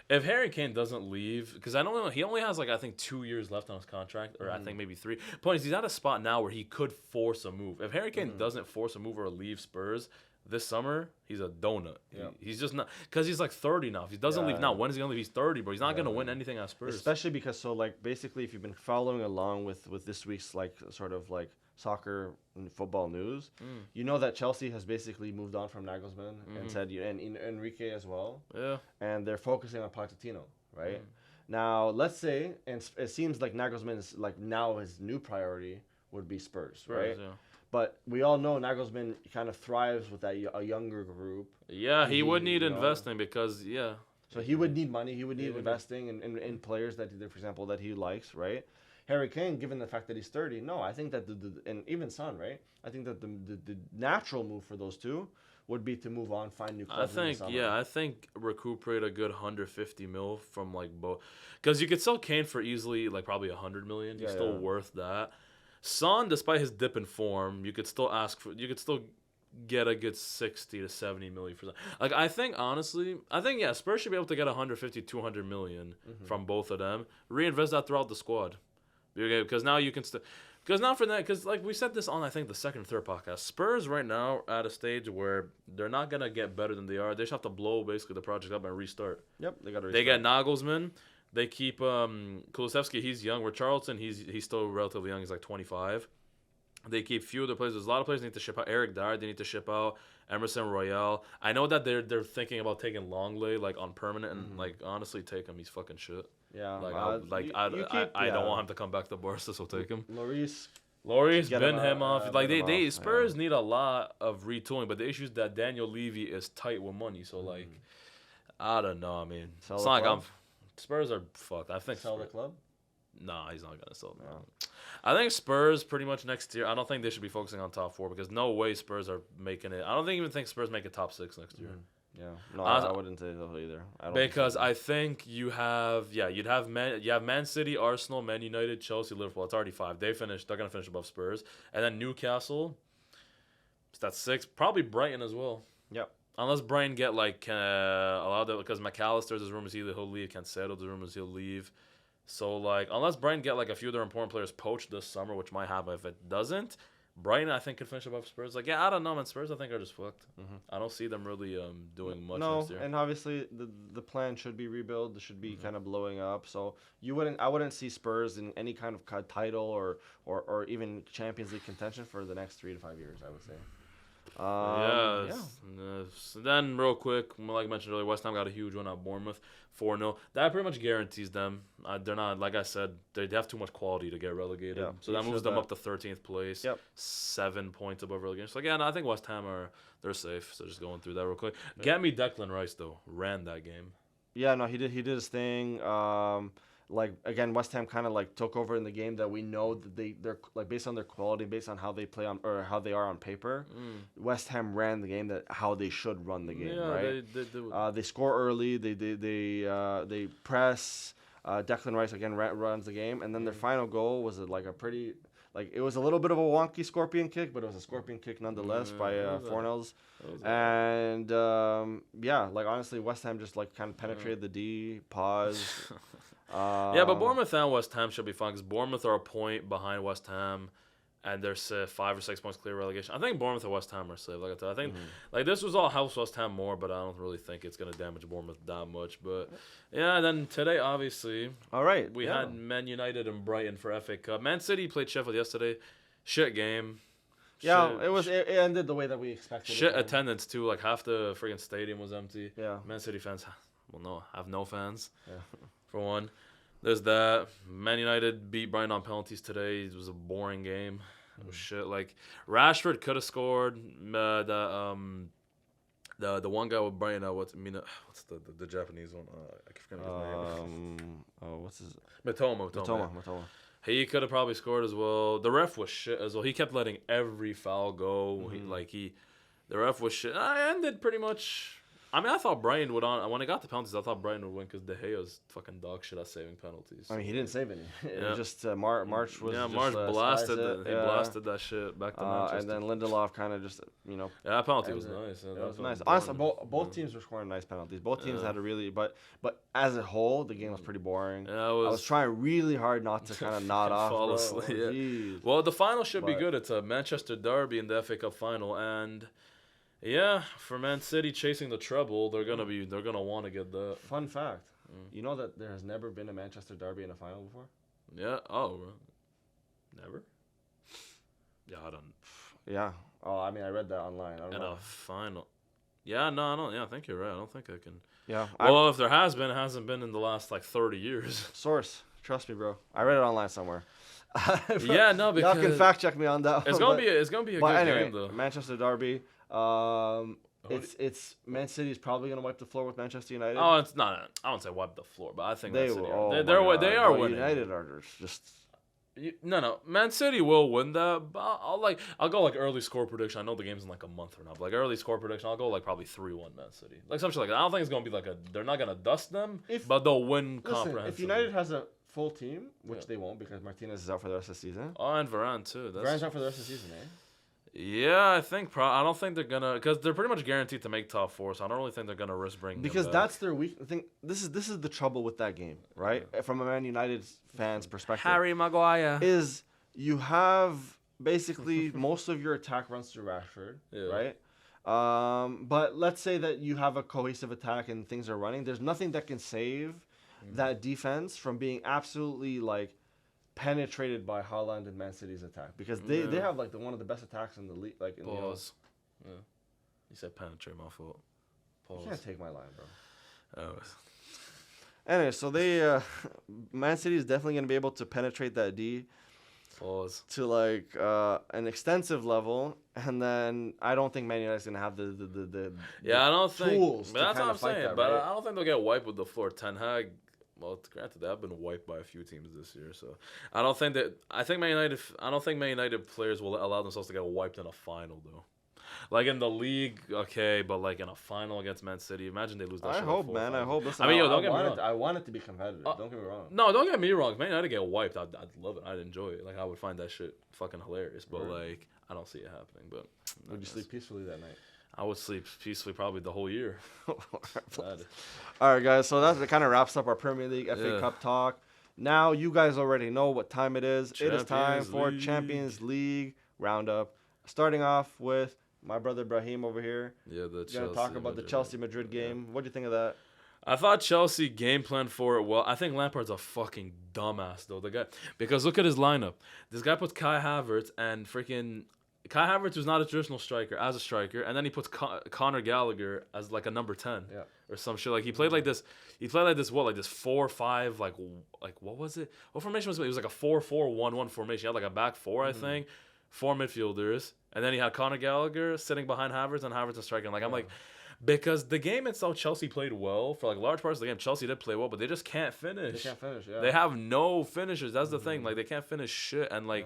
if Harry Kane doesn't leave, because I don't know, he only has like I think 2 years left on his contract, or I think maybe 3. Point is, he's at a spot now where he could force a move. If Harry Kane doesn't force a move or leave Spurs this summer, he's a donut. Yeah. He's just not, because he's like 30 now. If he doesn't leave now, when is he gonna leave? He's 30, bro. He's not gonna win anything at Spurs.
Especially because basically, if you've been following along with this week's like sort of like soccer and football news, you know that Chelsea has basically moved on from Nagelsmann and said and Enrique as well. Yeah. And they're focusing on Pochettino, right? Now let's say, and it seems like Nagelsmann is like now his new priority would be Spurs, right? Yeah. But we all know Nagelsmann kind of thrives with a younger group.
Yeah, he would need investing because,
So he would need money. He would need investing in players for example, that he likes, right? Harry Kane, given the fact that he's 30, no, I think that and even Son, right? I think that the natural move for those two would be to move on, find new clubs.
I think recuperate a good 150 mil from like both, because you could sell Kane for easily like probably 100 million. He's still worth that. Son, despite his dip in form, you could still get a good 60 to 70 million for that. Like I think Spurs should be able to get 150, 200 million from both of them. Reinvest that throughout the squad, because now you can because like we said this on I think the second or third podcast. Spurs right now are at a stage where they're not gonna get better than they are. They just have to blow basically the project up and restart.
Yep, they got to restart.
They get Nagelsmann. They keep Kulusevski, he's young. Richarlison, he's still relatively young. He's like 25. They keep few other players. There's a lot of players they need to ship out. Eric Dyer, they need to ship out. Emerson Royale. I know that they're thinking about taking Longley like on permanent, and like honestly, take him. He's fucking shit.
Yeah.
I don't want him to come back to Barca, so take him.
Lloris,
bin him off. Like they Spurs need a lot of retooling, but the issue is that Daniel Levy is tight with money. So like, I don't know. I mean, it's not like Spurs are fucked. I think
sell the club.
Nah, he's not gonna sell. No. I think Spurs pretty much next year. I don't think they should be focusing on top 4 because no way Spurs are making it. I don't even think Spurs make a top 6 next year.
Yeah, no, I wouldn't say so either.
I think you'd have Man City, Arsenal, Man United, Chelsea, Liverpool. It's already 5. They're gonna finish above Spurs, and then Newcastle. That's 6. Probably Brighton as well.
Yep.
Unless Brighton get like allowed because McAllister, there's rumors he'll leave. Cancelo, there's rumors he'll leave. So like, unless Brighton get like a few of their important players poached this summer, which might happen. If it doesn't, Brighton I think could finish above Spurs. Like, yeah, I don't know, man. Spurs I think are just fucked. I don't see them really doing much
No,
next year.
and obviously the plan should be rebuild. It should be kind of blowing up. So I wouldn't see Spurs in any kind of title or even Champions League contention for the next 3 to 5 years. I would say.
So then, real quick, like I mentioned earlier, West Ham got a huge one at Bournemouth, 4-0. That pretty much guarantees them. They're not, like I said, they have too much quality to get relegated.
Yeah,
So that moves them up to 13th place.
Yep.
7 points above relegation. So again, I think West Ham they're safe. So just going through that real quick. Get me Declan Rice though. Ran that game.
Yeah, no, he did his thing. Like again, West Ham kind of like took over in the game that we know that they're like based on their quality, based on how they play on or how they are on paper. West Ham ran the game that how they should run the game, right? They score early. They press. Declan Rice again runs the game, and then their final goal was like a pretty. Like it was a little bit of a wonky scorpion kick, but it was a scorpion kick nonetheless by Fornells. And yeah, like honestly, West Ham just like kind of penetrated the D, pause.
Yeah, but Bournemouth and West Ham should be fine because Bournemouth are a point behind West Ham, and they're 5 or 6 points clear relegation. I think Bournemouth and West Ham are safe. Like I said, I think like this was all helps West Ham more, but I don't really think it's gonna damage Bournemouth that much. But yeah, then today obviously,
all right,
we had Man United and Brighton for FA Cup. Man City played Sheffield yesterday. Shit game.
Yeah, it ended the way that we expected.
Shit attendance too. Like half the freaking stadium was empty.
Yeah.
Man City fans, have no fans.
Yeah.
For one. There's that. Man United beat Brighton on penalties today. It was a boring game. It was shit. Like Rashford could have scored. The one guy with Brighton. What's the Japanese one? I keep forgetting his name.
What's his?
Matoma. He could have probably scored as well. The ref was shit as well. He kept letting every foul go. The ref was shit. I ended pretty much. I mean, I thought Brighton would when it got to penalties. I thought Brighton would win because De Gea's fucking dog shit at saving penalties.
I mean, he didn't save any. It was just March was.
Yeah,
just,
March blasted it. He blasted that shit back to Manchester.
And then Lindelof kind of just
Yeah, that penalty was nice.
It was nice. Honestly, both teams were scoring nice penalties. Both teams had a really, but as a whole, the game was pretty boring.
Yeah,
I was trying really hard not to kind of nod off.
Fall asleep. Yeah. Well, the final should be good. It's a Manchester derby in the FA Cup final, and. Yeah, for Man City chasing the treble, they're gonna want to get that.
Fun fact, you know that there has never been a Manchester derby in a final before?
Yeah. Oh, never. Yeah, I don't.
Yeah. Oh, I mean, I read that online. I don't know.
A final. Yeah, no, I don't. Yeah, I think you're right. I don't think I can.
Yeah.
Well, if there has been, it hasn't been in the last like 30 years.
Source, trust me, bro. I read it online somewhere.
Yeah, no, because
y'all can fact check me on that.
It's gonna be a good game though.
Manchester derby. It's Man City is probably gonna wipe the floor with Manchester United.
Oh, it's not. I won't say wipe the floor, but I think
they
will.
They
are winning.
United are just.
No. Man City will win that. But I'll go like early score prediction. I know the game's in like a month or not. But like early score prediction, I'll go like probably 3-1 Man City. Like something like that. I don't think it's gonna be like they're not gonna dust them, but they'll win comprehensively.
If United has a full team, which they won't because Martinez is out for the rest of the season.
Oh, and Varane too.
Varane's out for the rest of the season, eh?
Yeah, I think. I don't think they're gonna, because they're pretty much guaranteed to make top 4. So I don't really think they're gonna risk bringing.
Because that's their weak thing. This is the trouble with that game, right? Yeah. From a Man United fan's perspective,
Harry Maguire
is you have basically most of your attack runs through Rashford, right? But let's say that you have a cohesive attack and things are running. There's nothing that can save that defense from being absolutely like penetrated by Haaland and Man City's attack because they have like one of the best attacks in the league. Like in
Pause. Yeah. You said penetrate, my fault.
Pause. You can't take my line, bro.
Oh.
Anyway, so they Man City is definitely gonna be able to penetrate that D.
Pause.
To like an extensive level, and then I don't think Man United's gonna have the
I don't think
tools.
But that's what I'm saying.
That,
but
right?
I don't think they'll get wiped with the floor. Ten Hag. Well, granted, they have been wiped by a few teams this year, so I don't think that. I don't think Man United players will allow themselves to get wiped in a final, though. Like in the league, okay, but like in a final against Man City, imagine they lose that.
I hope, man. I hope. Listen,
I mean, don't get me wrong.
I want it to be competitive. Don't get me wrong.
No, don't get me wrong. If Man United get wiped, I'd love it. I'd enjoy it. Like I would find that shit fucking hilarious. But like, I don't see it happening. But
would you sleep peacefully that night?
I would sleep peacefully probably the whole year.
All right, guys. So that kind of wraps up our Premier League FA Cup talk. Now you guys already know what time it is. It is time
Champions
for
League.
Champions League roundup. Starting off with my brother Brahim over here.
Yeah, the
We're
Chelsea.
gonna talk about the
Madrid.
Chelsea-Madrid game. What do you think of that?
I thought Chelsea game plan for it well. I think Lampard's a fucking dumbass though. The guy, because look at his lineup. This guy puts Kai Havertz and freaking Kai Havertz, who's not a traditional striker, as a striker, and then he puts Conor Gallagher as like a number 10
Yeah.
or some shit. Like he played like this. He played like this. What, like this 4-5? Like what was it? What formation was it? It was like a 4-4-1-1 formation. He had like a back four, I think, 4 midfielders, and then he had Conor Gallagher sitting behind Havertz and Havertz striking. Like I'm like. Because the game itself, Chelsea played well. For like large parts of the game, Chelsea did play well, but they just can't finish.
They can't finish. Yeah.
They have no finishers. That's the thing. Like they can't finish shit. And like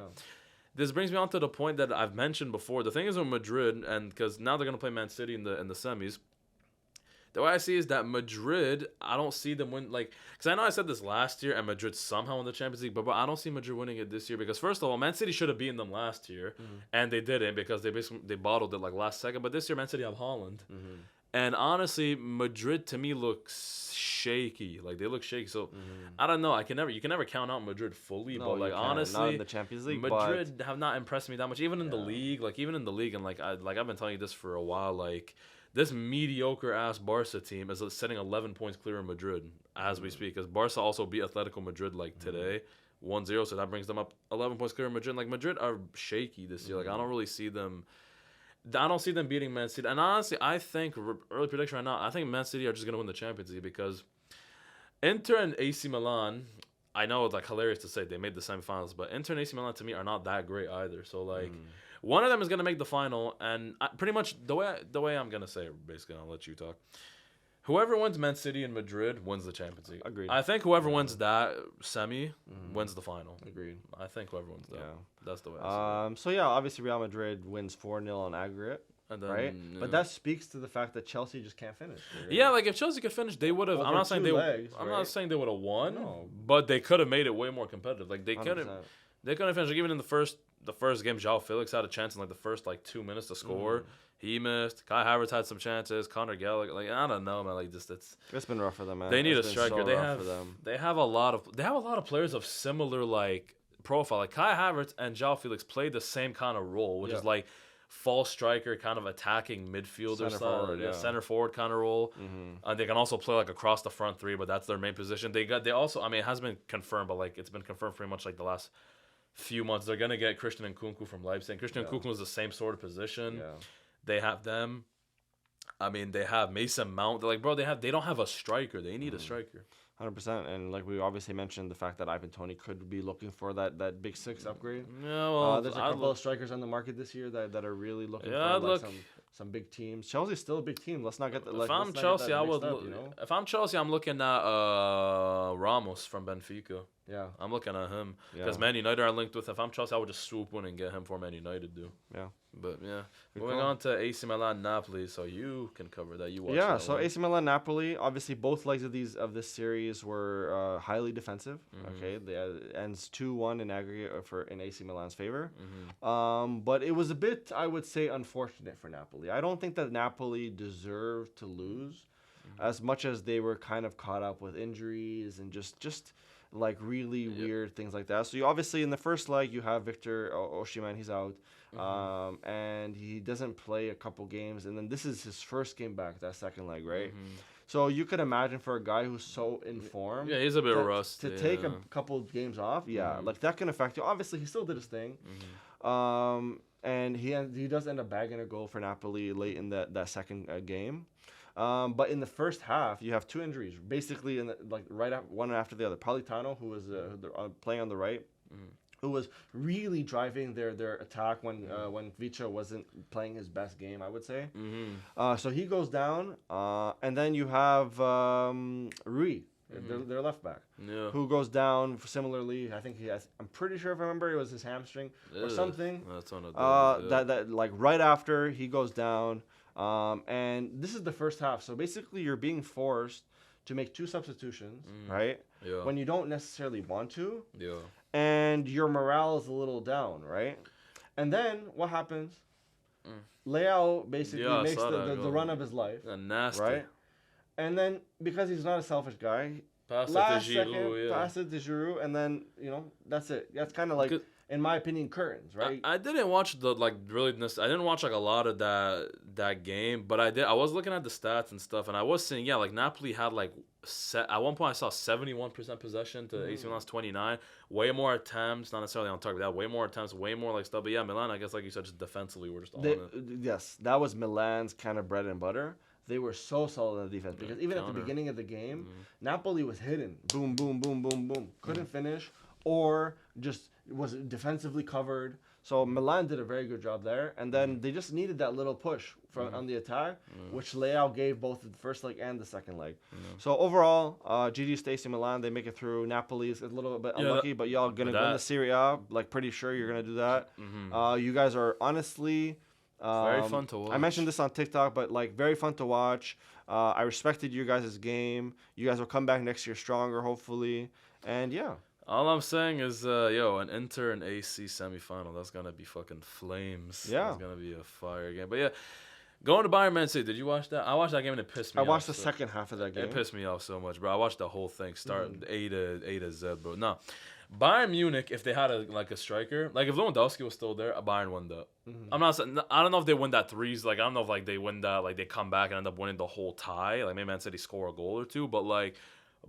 this brings me on to the point that I've mentioned before. The thing is with Madrid, and because now they're gonna play Man City in the semis. The way I see is that Madrid, I don't see them win. Like, because I know I said this last year, and Madrid somehow won the Champions League, but I don't see Madrid winning it this year. Because first of all, Man City should have beaten them last year, and they didn't because they bottled it like last second. But this year, Man City have Haaland. And honestly, Madrid to me looks shaky. Like they look shaky. So I don't know. You can never count out Madrid fully.
No,
but like
you can't.
honestly,
not in the Champions League.
Madrid have not impressed me that much. Even in the league, and like I've been telling you this for a while. Like this mediocre ass Barca team is sitting 11 points clear of Madrid as we speak. Because Barca also beat Atletico Madrid like today. 1-0, so that brings them up 11 points clear of Madrid. Like Madrid are shaky this year. Like I don't really see them. I don't see them beating Man City. And honestly, I think, early prediction right now, I think Man City are just going to win the Champions League because Inter and AC Milan, I know it's like hilarious to say they made the semifinals, but Inter and AC Milan to me are not that great either. So like one of them is going to make the final, and pretty much the way I'm going to say it, basically, I'll let you talk. Whoever wins Man City and Madrid wins the Champions League.
Agreed.
I think whoever wins that semi wins the final.
Agreed.
I think whoever wins that.
Yeah.
That's the way I see it.
So yeah, obviously Real Madrid wins 4-0 on aggregate,
And then,
right? But that speaks to the fact that Chelsea just can't finish. Right?
Yeah, like if Chelsea could finish, they would have. I'm
Over
not saying
two
they.
legs,
I'm
right?
not saying they would have won,
No.
but they could have made it way more competitive. Like they
100%.
couldn't. They couldn't finish. Like, even in the first game, João Felix had a chance in like the first like 2 minutes to score. He missed. Kai Havertz had some chances. Conor Gallagher, like I don't know, man. Like just
It's been rough for them, man.
they need
It's
a
been
striker.
so
They
rough
have
for them.
they have a lot of players of similar like profile. Like Kai Havertz and João Felix play the same kind of role, which is like false striker, kind of attacking midfielder
Center
style,
forward, yeah.
center forward kind of role. They can also play like across the front three, but that's their main position. They also, I mean, it has been confirmed, but like it's been confirmed pretty much like the last few months. They're gonna get Christian Nkunku from Leipzig. Christian Nkunku is the same sort of position.
Yeah.
They have them. I mean, they have Mason Mount. They're like, bro, they don't have a striker. They need a striker.
100%. And like we obviously mentioned, the fact that Ivan Toney could be looking for that big six upgrade.
Yeah, well,
There's a couple of strikers on the market this year that are really looking for like, some big teams. Chelsea's still a big team. Let's not get the.
If I'm Chelsea, I would. If I'm Chelsea, I'm looking at Ramos from Benfica.
Yeah.
I'm looking at him
Yeah.
because Man United are linked with. If I'm Chelsea, I would just swoop in and get him for Man United, do.
Yeah.
But yeah,
Good
moving
call.
on to AC Milan, Napoli. So you can cover that. You watch.
Yeah,
that
so
one.
AC Milan, Napoli. Obviously, both legs of this series were highly defensive. Okay, it ends 2-1 in aggregate in AC Milan's favor. But it was a bit, I would say, unfortunate for Napoli. I don't think that Napoli deserved to lose, as much as they were kind of caught up with injuries and just like really weird things like that. So you obviously in the first leg you have Victor Osimhen, he's out. And he doesn't play a couple games, and then this is his first game back, that second leg, right? So you could imagine for a guy who's so in form,
Yeah, he's a bit rusty.
to take a couple games off, like that can affect you. Obviously, he still did his thing, and he does end up bagging a goal for Napoli late in that second game. But in the first half, you have two injuries, basically one after the other. Politano, who was playing on the right, who was really driving their attack when Vicha wasn't playing his best game, I would say. So he goes down, and then you have Rui, their left back, who goes down similarly. I think I'm pretty sure if I remember, it was his hamstring or something.
That's one of those.
That like right after he goes down, and this is the first half. So basically, you're being forced to make two substitutions, right?
Yeah.
When you don't necessarily want to.
Yeah.
And your morale is a little down, right? And then what happens? Leao basically makes the run of his life,
Nasty.
right? And then because he's not a selfish guy,
Pass it to
last
Giroud,
second,
yeah.
pass it to Giroud, and then that's it. That's kind of like,
Because-
in my opinion, curtains, right?
I didn't watch the I didn't watch like a lot of that game, but I was looking at the stats and stuff, and I was seeing like Napoli had like at one point I saw 71% possession to AC Milan's 29, way more attempts, not necessarily on target, that way more attempts, way more like stuff. But yeah, Milan, I guess like you said, just defensively we're just on it.
Yes, that was Milan's kind of bread and butter. They were so solid in the defense because even at the
counter.
beginning of the game, Napoli was hidden. Boom, boom, boom, boom, boom. Couldn't finish or just was defensively covered. So Milan did a very good job there. And then they just needed that little push from on the attack, which Leao gave both the first leg and the second leg. So overall, GG Stacy Milan, they make it through. Napoli is a little bit unlucky, but y'all going to win the Serie A. Like, pretty sure you're going to do that. You guys are honestly...
very fun to watch.
I mentioned this on TikTok, but like very fun to watch. I respected you guys' game. You guys will come back next year stronger, hopefully. And yeah.
All I'm saying is, an Inter and AC semifinal. That's gonna be fucking flames.
Yeah.
It's gonna be a fire game. But yeah, going to Bayern Man City. Did you watch that? I watched that game and it pissed me off.
I watched the second half of that game.
It pissed me off so much, bro. I watched the whole thing, start A to Z, bro. No, Bayern Munich, if they had a striker, like if Lewandowski was still there, Bayern won that. I'm not saying, I don't know if they win that threes. Like I don't know if like they win that, like they come back and end up winning the whole tie. Like maybe Man City score a goal or two, but like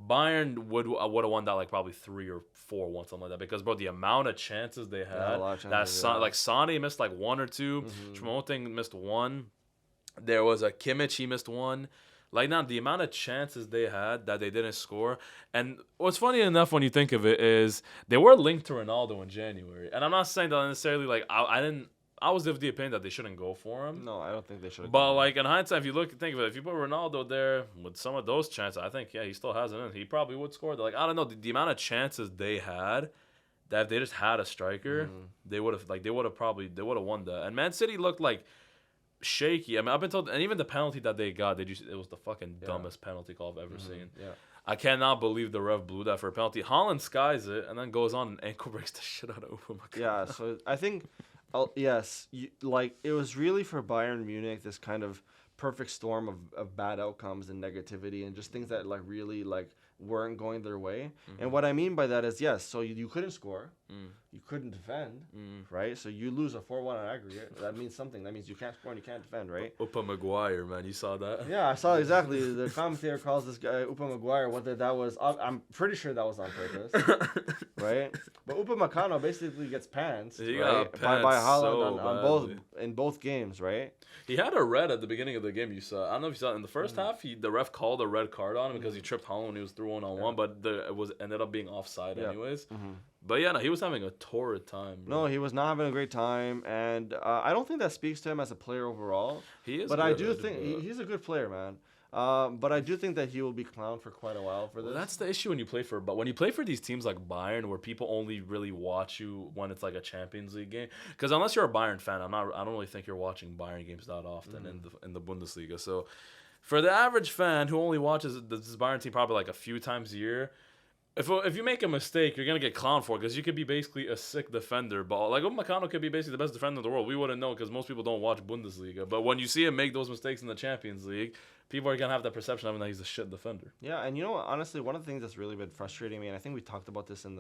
Bayern would have won that like probably 3 or 4, something like that. Because bro, the amount of chances they had,
a lot of
that
chances,
like Sane missed like 1 or 2, Choupo-Moting missed 1. There was a Kimmich, he missed 1. Like now, the amount of chances they had that they didn't score, and what's funny enough when you think of it is they were linked to Ronaldo in January, and I'm not saying that necessarily like I was of the opinion that they shouldn't go for him.
No, I don't think they should.
But like in hindsight, if you think of it, if you put Ronaldo there with some of those chances, I think he still has it in. He probably would score. Like I don't know the amount of chances they had. That if they just had a striker, they would have won that. And Man City looked like shaky. I mean, I've been told, and even the penalty that they got, it was the fucking dumbest penalty call I've ever seen.
Yeah.
I cannot believe the ref blew that for a penalty. Holland skies it and then goes on and ankle breaks the shit out of Upamecano.
Yeah, so I think, yes, it was really for Bayern Munich this kind of perfect storm of bad outcomes and negativity and just things that like really like weren't going their way. And what I mean by that is, yes, so you couldn't score, you couldn't defend, right? So you lose a 4-1 on aggregate. That means something. That means you can't score and you can't defend, right?
Upa Maguire, man, you saw that?
Yeah, I saw exactly. The commentator calls this guy Upa Maguire. Whether that was, I'm pretty sure that was on purpose, right? But Upamecano basically gets pants,
He
right?
got
by
pants
Haaland
so
in both games, right?
He had a red at the beginning of the game. You saw. I don't know if you saw it in the first half. The ref called a red card on him because he tripped Haaland when he was through 1-on-1, but it ended up being offside anyways. But yeah, no, he was having a torrid time. Bro.
No, he was not having a great time, and I don't think that speaks to him as a player overall.
He is,
but
good,
I do think he's a good player, man. But I do think that he will be clowned for quite a while for this.
Well, that's the issue when you play for these teams like Bayern, where people only really watch you when it's like a Champions League game. Because unless you're a Bayern fan, I don't really think you're watching Bayern games that often in the Bundesliga. So for the average fan who only watches this Bayern team probably like a few times a year, if you make a mistake, you're gonna get clowned for it because you could be basically a sick defender. But like Upamecano could be basically the best defender in the world. We wouldn't know because most people don't watch Bundesliga. But when you see him make those mistakes in the Champions League, people are gonna have that perception of him that he's a shit defender.
Yeah, and you know what? Honestly, one of the things that's really been frustrating me, and I think we talked about this in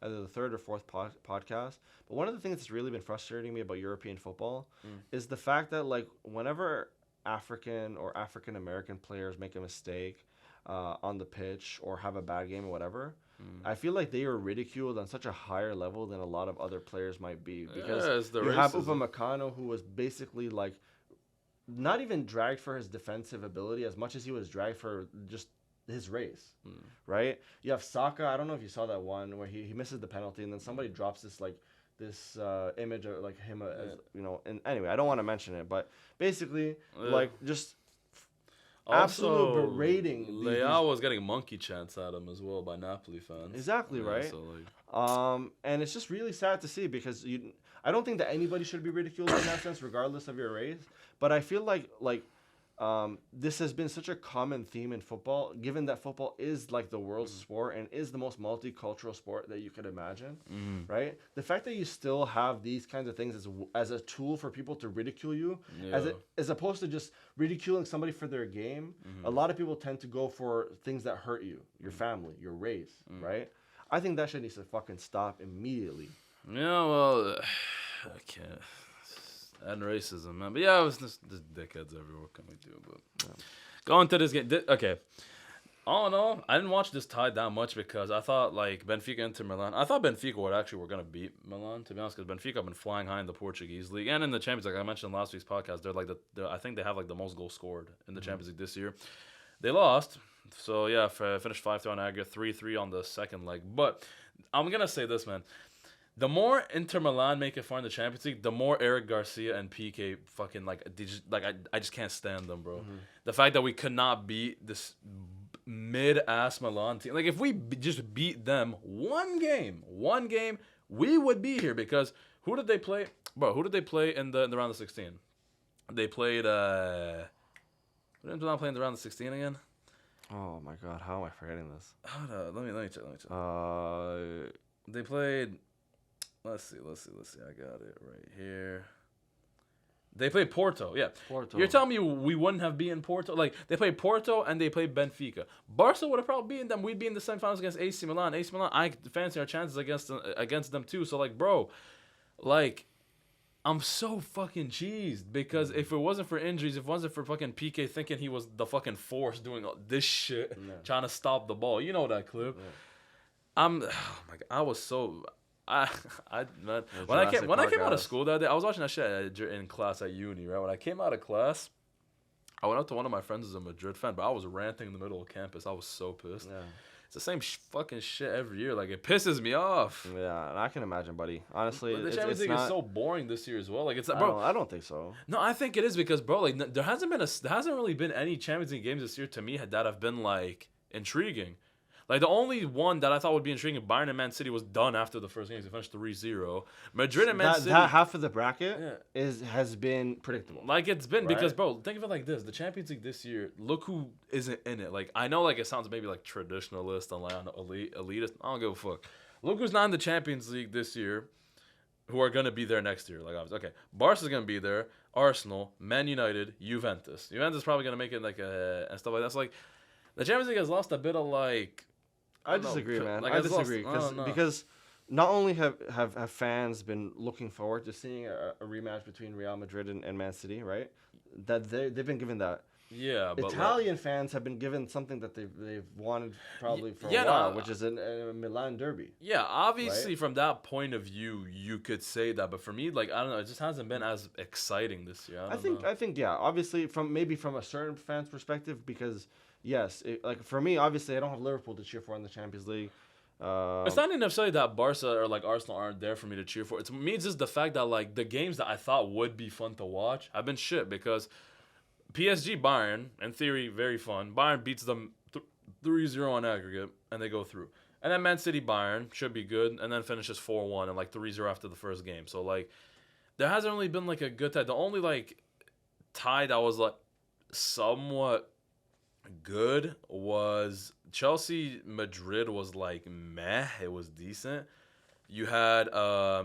either the third or fourth podcast, but one of the things that's really been frustrating me about European football is the fact that like whenever African or African American players make a mistake on the pitch or have a bad game or whatever, I feel like they are ridiculed on such a higher level than a lot of other players might be. Because you have Upamecano, who was basically like not even dragged for his defensive ability as much as he was dragged for just his race, right? You have Saka. I don't know if you saw that one where he misses the penalty and then somebody drops this image of like him as, and anyway, I don't want to mention it, but basically like just absolute berating.
Leao was getting monkey chants at him as well by Napoli fans.
Exactly, right?
So like,
and it's just really sad to see because I don't think that anybody should be ridiculed in that sense, regardless of your race. But I feel like this has been such a common theme in football, given that football is like the world's sport and is the most multicultural sport that you could imagine, right? The fact that you still have these kinds of things as a tool for people to ridicule you, as opposed to just ridiculing somebody for their game, a lot of people tend to go for things that hurt you, your family, your race, right? I think that shit needs to fucking stop immediately.
Yeah, well, I can't. And racism, man. But yeah, it was just dickheads everywhere. What can we do? But going to this game, okay. All in all, I didn't watch this tie that much because I thought like Benfica Inter Milan. I thought Benfica were gonna beat Milan, to be honest, because Benfica have been flying high in the Portuguese league and in the Champions League. Like I mentioned in last week's podcast, they're like I think they have like the most goals scored in the Champions League this year. They lost, so yeah, finished 5-3 on aggregate, 3-3 on the second leg. But I'm gonna say this, man. The more Inter Milan make it far in the Champions League, the more Eric Garcia and PK fucking I just can't stand them, bro. The fact that we could not beat this mid-ass Milan team, like if we just beat them one game, we would be here because who did they play, bro? Who did they play in the round of 16? They played who did not play in the round of 16 again?
Oh my god, how am I forgetting this?
Hold on, let me check. They played. Let's see. I got it right here. They played Porto. Yeah.
Porto.
You're telling me we wouldn't have beaten Porto? Like, they played Porto and they played Benfica. Barca would have probably beaten them. We'd be in the semifinals against AC Milan. AC Milan, I fancy our chances against them too. So, like, bro, like, I'm so fucking cheesed because if it wasn't for injuries, if it wasn't for fucking PK thinking he was the fucking force doing all this shit, trying to stop the ball. You know that clip. Yeah. Oh my God. I was so... man, when I came out of school that day, I was watching that shit in class at uni, right? When I came out of class, I went up to one of my friends who's a Madrid fan, but I was ranting in the middle of campus. I was so pissed. Yeah. It's the same fucking shit every year. Like, it pisses me off.
Yeah, and I can imagine, buddy. Honestly,
but the Champions League is so boring this year as well. Like, it's
bro. I don't think so.
No, I think it is because, bro, like, there hasn't really been any Champions League games this year to me that have been like intriguing. Like, the only one that I thought would be intriguing, Bayern and Man City, was done after the first game. They finished 3-0. Madrid and Man City...
That half of the bracket has been predictable.
Like, it's been... Right? Because, bro, think of it like this. The Champions League this year, look who isn't in it. Like, I know, like, it sounds maybe, like, traditionalist and, like, elitist. I don't give a fuck. Look who's not in the Champions League this year who are going to be there next year. Like, obviously. Okay, Barca's going to be there. Arsenal, Man United, Juventus. Juventus is probably going to make it, like, and stuff like that. So, like, the Champions League has lost a bit of, like...
I disagree, man. Like, I disagree because not only have fans been looking forward to seeing a rematch between Real Madrid and Man City, right? That they've been given that.
Yeah, but
Italian fans have been given something that they've wanted probably for a while, which is a Milan derby.
Yeah, obviously from that point of view, you could say that, but for me, like, I don't know, it just hasn't been as exciting this year.
I think yeah, obviously from a certain fan's perspective, because yes, like for me, obviously I don't have Liverpool to cheer for in the Champions League.
It's not even necessarily that Barca or like Arsenal aren't there for me to cheer for. It's me, it's just the fact that like the games that I thought would be fun to watch have been shit because PSG Bayern, in theory, very fun. Bayern beats them 3-0 on aggregate, and they go through. And then Man City Bayern should be good, and then finishes 4-1 and like 3-0 after the first game. So like, there hasn't really been like a good tie. The only like tie that was like somewhat good was Chelsea Madrid was like meh. It was decent. You had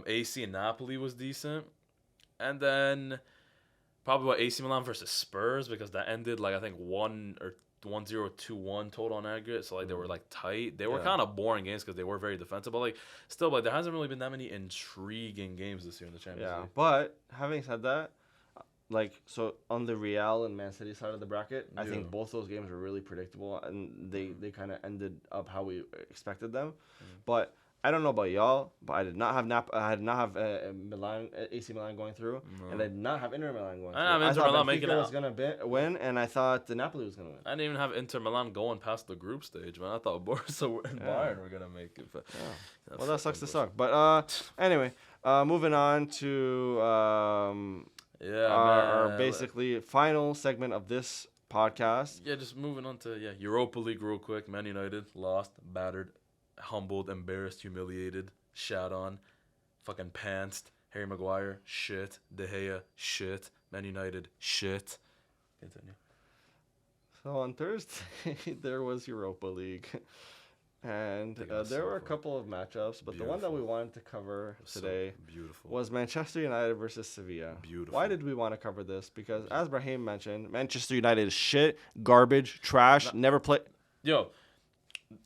AC and Napoli was decent, and then probably what AC Milan versus Spurs because that ended like I think 1-0, 2-1 total on aggregate. So like they were like tight. They were kind of boring games because they were very defensive. But like still, like there hasn't really been that many intriguing games this year in the Champions League.
But having said that, like so on the Real and Man City side of the bracket, I think both those games were really predictable and they kind of ended up how we expected them. But I don't know about y'all, but I did not have Milan, AC Milan going through, and I did not have Inter Milan going through. I thought Benfica was going to win, and I thought the Napoli was going to win.
I didn't even have Inter Milan going past the group stage, man. I thought Barca and Bayern were going to make it. But
well, that sucks to suck. But anyway, moving on to our basically final segment of this podcast.
Yeah, just moving on to Europa League real quick. Man United lost, battered, humbled, embarrassed, humiliated, shat on, fucking pantsed. Harry Maguire, shit. De Gea, shit. Man United, shit. Continue.
So on Thursday there was Europa League, and
Taking us
there
so
were a
far.
couple of matchups, but the one that we
Beautiful.
wanted to cover
So
today
beautiful.
was Manchester United versus Sevilla.
Beautiful.
Why did we want to cover this? Because as Brahim mentioned, Manchester United is shit, garbage, trash, never play.
Yo,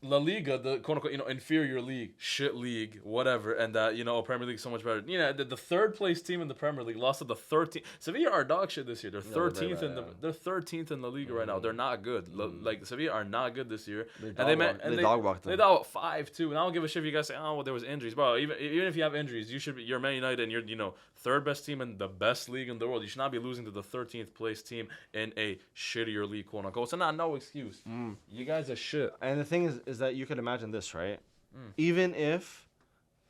La Liga, the quote unquote, inferior league, shit league, whatever, and that, Premier League so much better. The third place team in the Premier League lost to the 13th. Sevilla are dog shit this year. They're
they're very
13th in the
bad,
they're 13th in the league right now. They're not good. Like Sevilla are not good this year.
They
They
dog walked
They
them.
dog 5-2. And I don't give a shit if you guys say, oh well, there was injuries, bro. Even if you have injuries, you're Man United and you're third best team in the best league in the world. You should not be losing to the 13th place team in a shittier league, quote unquote. So no excuse. You guys are shit.
And the thing is that you could imagine this, right?
Mm.
Even if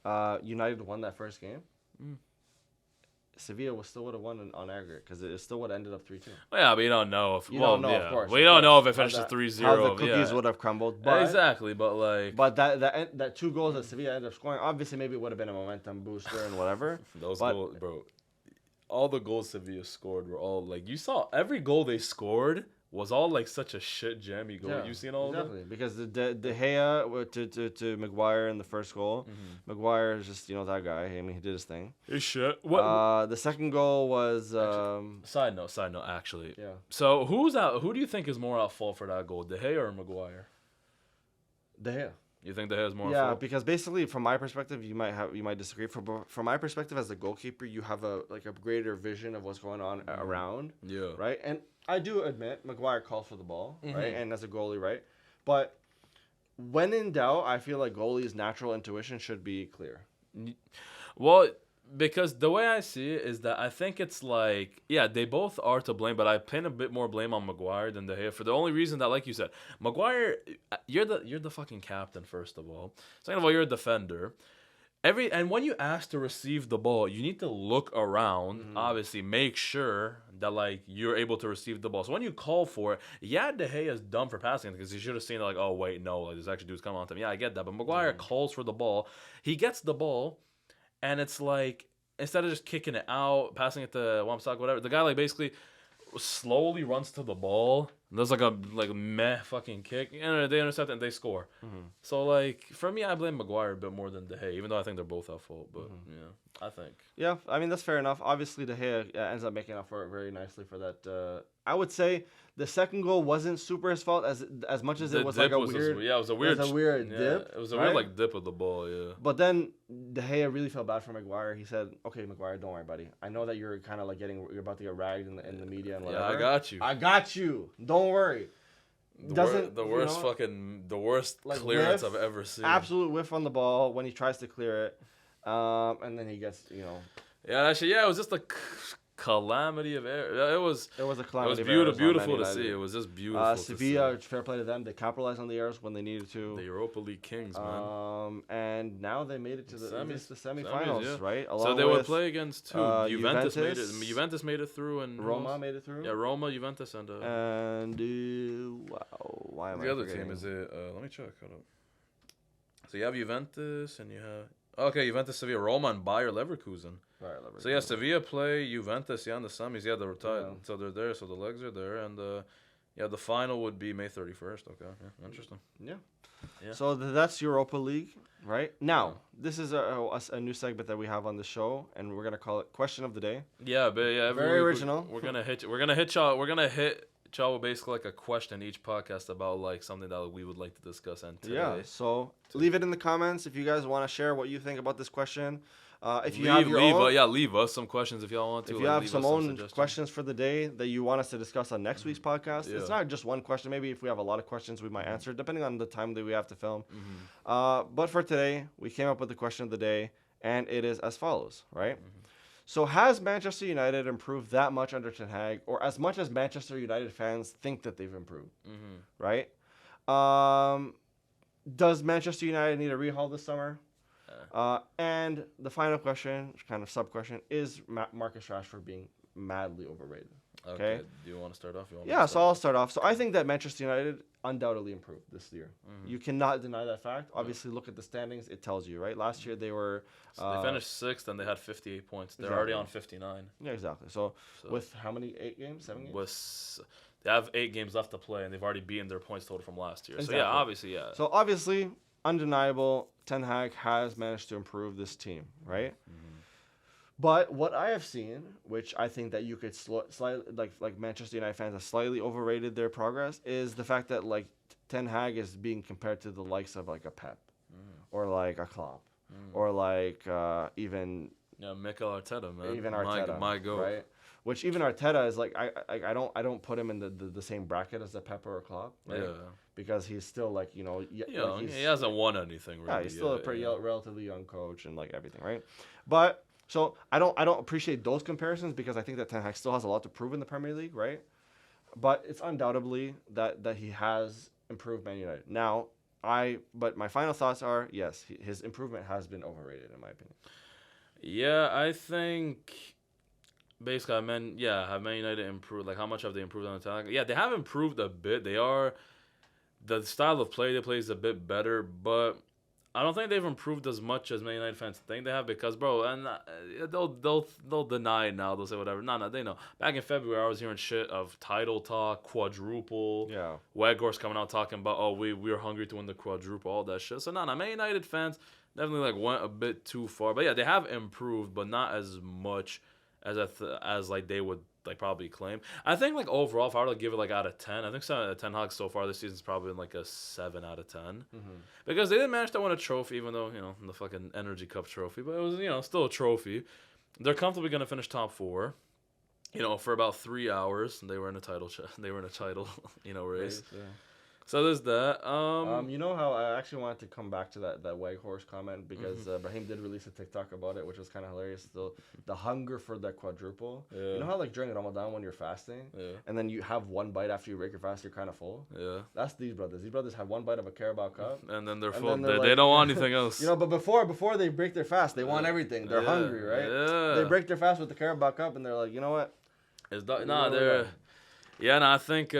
United won that first game, Sevilla still would have won on aggregate because it still would have ended up 3-2.
Well, yeah, but you don't know if
You don't know,
yeah.
of course.
We
of
don't know if
course,
it finishes
how
3-0.
How the cookies
yeah.
would have crumbled. But,
Exactly, but like
But that 2 goals that Sevilla ended up scoring, obviously maybe it would have been a momentum booster and whatever.
those
but-
goals, bro. All the goals Sevilla scored were all like, you saw every goal they scored was all like such a shit jammy goal.
Yeah,
You seen all of
exactly. Because the De Gea to Maguire in the first goal.
them?
Maguire is just that guy. I mean, he did his thing.
It's shit. What?
The second goal was
Side note, actually.
yeah.
So who do you think is more at fault for that goal, De Gea or Maguire?
De Gea.
You think De Gea is more at
Yeah,
fault?
because basically, from my perspective, you might disagree. From my perspective as a goalkeeper, you have a greater vision of what's going on around,
Yeah.
right? And I do admit Maguire calls for the ball, right?
Mhm.
And as a goalie, right? But when in doubt, I feel like goalies' natural intuition should be clear.
Well, because the way I see it is that I think it's like, yeah, they both are to blame, but I pin a bit more blame on Maguire than De Gea for the only reason that, like you said, Maguire, you're the fucking captain, first of all. Second of all, you're a defender. And when you ask to receive the ball, you need to look around, obviously, make sure that like you're able to receive the ball. So when you call for it, yeah, De Gea is dumb for passing it because he should have seen it like, oh wait, no, like this actually dude's coming on to him. Yeah, I get that, but Maguire calls for the ball. He gets the ball, and it's like instead of just kicking it out, passing it to Wamsak, whatever, the guy like basically slowly runs to the ball. There's like a meh fucking kick, and they intercept it and they score. So like for me, I blame Maguire a bit more than De Gea, even though I think they're both at fault. But yeah, I think.
Yeah, I mean that's fair enough. Obviously, De Gea ends up making up for it very nicely for that. I would say the second goal wasn't super his fault as much as
The
it was
dip
like a
was
weird.
it was a weird,
dip,
It was a
right?
weird like dip of the ball. Yeah.
But then De Gea really felt bad for Maguire. He said, "Okay, Maguire, don't worry, buddy. I know that you're kind of like you're about to get ragged in the media and
Yeah,
whatever.
I got you.
I got you. Don't worry."
The worst
like,
clearance
whiff,
I've ever seen.
Absolute whiff on the ball when he tries to clear it, and then he gets
Yeah, actually, yeah, it was just a calamity of air. It was
a
It was
calamity. of errors on
beautiful
Man
to
United.
see. It was just beautiful.
Sevilla,
to see.
fair play to them. They capitalized on the errors when they needed to.
The Europa League kings, man.
And now they made it to the
Semis.
semifinals,
Yeah.
right?
So
Along
they would
with
play against two. Juventus made it. Juventus made it through, and who
Roma
else?
made it through.
Yeah, Roma, Juventus, and
Wow, why am I
the other
forgetting?
team is it? Let me check. Hold up. So you have Juventus, and you have Juventus, Sevilla, Roma, and Bayer Leverkusen.
Right,
So yeah, Sevilla play Juventus, in the semis. Yeah, they're tied,
Yeah.
so they're there. So the legs are there, and the final would be May 31st. Okay, yeah, interesting.
Yeah.
Yeah.
So that's Europa League, right? Now, this is a new segment that we have on the show, and we're gonna call it Question of the Day.
Yeah, but yeah, every
Very
week
original.
We're gonna hit y'all. We're gonna hit y'all with basically like a question each podcast about like something that we would like to discuss. And today,
Yeah. So leave it in the comments if you guys want to share what you think about this question. If you
leave,
have your
leave,
own,
leave us some questions if y'all want to.
if
like,
you have
leave
some
us
own
suggestions.
questions for the day that you want us to discuss on next week's podcast, it's
Yeah.
not just one question. Maybe if we have a lot of questions, we might answer depending on the time that we have to film. But for today, we came up with the question of the day, and it is as follows, right? So has Manchester United improved that much under Ten Hag, or as much as Manchester United fans think that they've improved, right? Does Manchester United need a rehaul this summer? And the final question, kind of sub question, is Marcus Rashford being madly overrated? Okay.
Do you want to start off? You want me
Yeah,
to
so I'll start off. So I think that Manchester United undoubtedly improved this year.
Mhm.
You cannot deny that fact. Obviously, look at the standings; it tells you, right? Last year they were.
So they finished sixth and they had 58 points. They're
Exactly.
already on 59.
Yeah, exactly. So,
So
with how many? 8 games? 7 games?
they have 8 games left to play and they've already beaten their points total from last year. So
Exactly.
yeah, obviously, yeah.
So obviously, undeniable, Ten Hag has managed to improve this team, right?
Mhm.
But what I have seen, which I think that you could slightly like Manchester United fans have slightly overrated their progress, is the fact that like Ten Hag is being compared to the likes of like a Pep, or like a Klopp, or like even
Yeah, Mikel Arteta, man.
even Arteta,
my goat.
right? Which even Arteta is like I don't put him in the same bracket as a Pep or a Klopp, right?
Yeah.
because he's still like
Like he hasn't won anything really.
yeah, he's still a pretty
yeah.
relatively young coach and like everything, right? But so I don't appreciate those comparisons because I think that Ten Hag still has a lot to prove in the Premier League, right? But it's undoubtedly that he has improved Man United. Now, but my final thoughts are yes, his improvement has been overrated in my opinion.
Yeah, I think basically have Man United improved? Like how much have they improved on attack? Yeah, they have improved a bit. The style of play they play is a bit better, but I don't think they've improved as much as Man United fans think they have because, bro, and they'll deny it now. They'll say whatever. No, they know. Back in February, I was hearing shit of title talk, quadruple.
Yeah.
Weghorst coming out talking about, oh, we're hungry to win the quadruple, all that shit. So Man United fans definitely like went a bit too far. But yeah, they have improved, but not as much as as like they would like probably claim. I think like overall, if I were to give it like out of 10, I think Ten Hag so far this season's probably been like a 7 out of 10 because they didn't manage to win a trophy, even though the fucking Energy Cup trophy, but it was still a trophy. They're comfortably gonna finish top 4. For about 3 hours, they were in a title. They were in a title, race.
Yeah.
So there's that.
You know how I actually wanted to come back to that Weghorst comment because Brahim did release a TikTok about it, which was kind of hilarious. The hunger for that quadruple.
Yeah.
You know how like during Ramadan when you're fasting, and then you have one bite after you break your fast, you're kind of full.
Yeah.
That's these brothers. These brothers have one bite of a Carabao Cup,
and then they're
and
full.
then they're
They don't want anything else.
But before they break their fast, they want everything. They're hungry, right?
Yeah.
They break their fast with the Carabao Cup, and they're like, you know what?
I think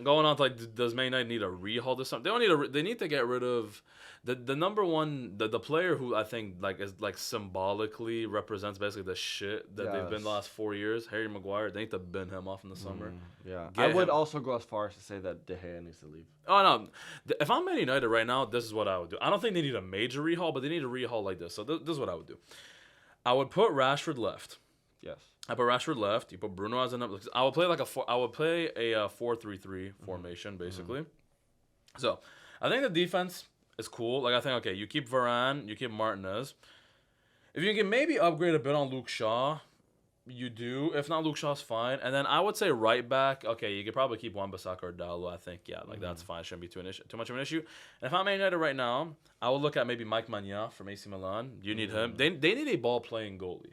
going on to like, does Man United need a rehaul or something? They don't need They need to get rid of the number one, the player who I think like is like symbolically represents basically the shit that they've been the last 4 years. Harry Maguire. They need to bin him off in the summer.
Yeah,
Get
I would
him.
also go as far as to say that De Gea needs to leave.
Oh no! If I'm Man United right now, this is what I would do. I don't think they need a major rehaul, but they need a rehaul like this. So this is what I would do. I would put Rashford left.
Yes.
I put Rashford left. You put Bruno as a number. I would play a 4-3-3 formation basically. So I think the defense is cool. Like I think you keep Varane, you keep Martinez. If you can maybe upgrade a bit on Luke Shaw, you do. If not, Luke Shaw's fine. And then I would say right back. Okay, you could probably keep Wan-Bissaka or Dalot. I think that's fine. Shouldn't be too much of an issue. And if I'm Man United right now, I would look at maybe Mike Maignan from AC Milan. You need him. They need a ball playing goalie.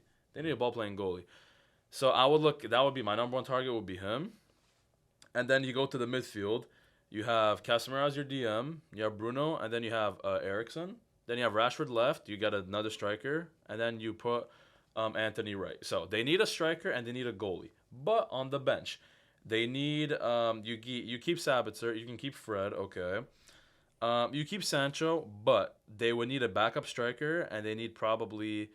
So I would look. That would be my number one target. Would be him. And then you go to the midfield. You have Casemiro as your DM. You have Bruno, and then you have Eriksen. Then you have Rashford left. You got another striker, and then you put Anthony Wright. So they need a striker and they need a goalie. But on the bench, they need you keep Sabitzer. You can keep Fred. Okay. You keep Sancho, but they would need a backup striker, and they need probably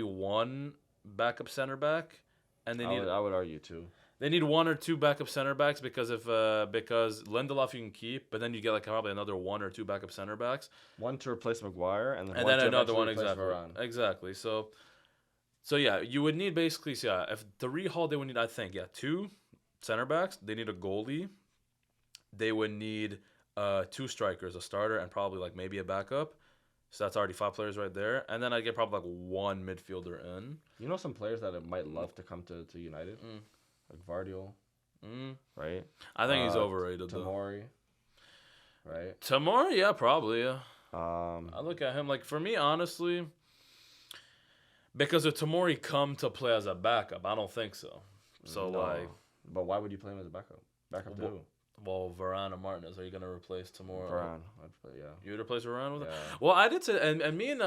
one backup center back, and
I would argue too.
They need 1 or 2 backup center backs because Lindelof you can keep, but then you get like probably another 1 or 2 backup center backs.
One to replace Maguire, and then
another one
Varane.
Exactly. So yeah, you would need basically if the rehaul they would need 2 center backs. They need a goalie. They would need 2 strikers, a starter, and probably like maybe a backup. So that's already 5 players right there. And then I get probably like 1 midfielder in.
You know some players that might love to come to United? Like Vardiol, right?
I think he's overrated,
Tomori, right?
Tomori, yeah, probably, yeah.
I
look at him, like, for me, honestly, because if Tomori come to play as a backup, I don't think so. So,
no.
like...
But why would you play him as a backup? Backup to who?
Well, Varane and Martinez, are you going to replace Tomori?
Varane, I'd play, yeah.
You would replace Varane with
yeah.
Well, I did say, and me and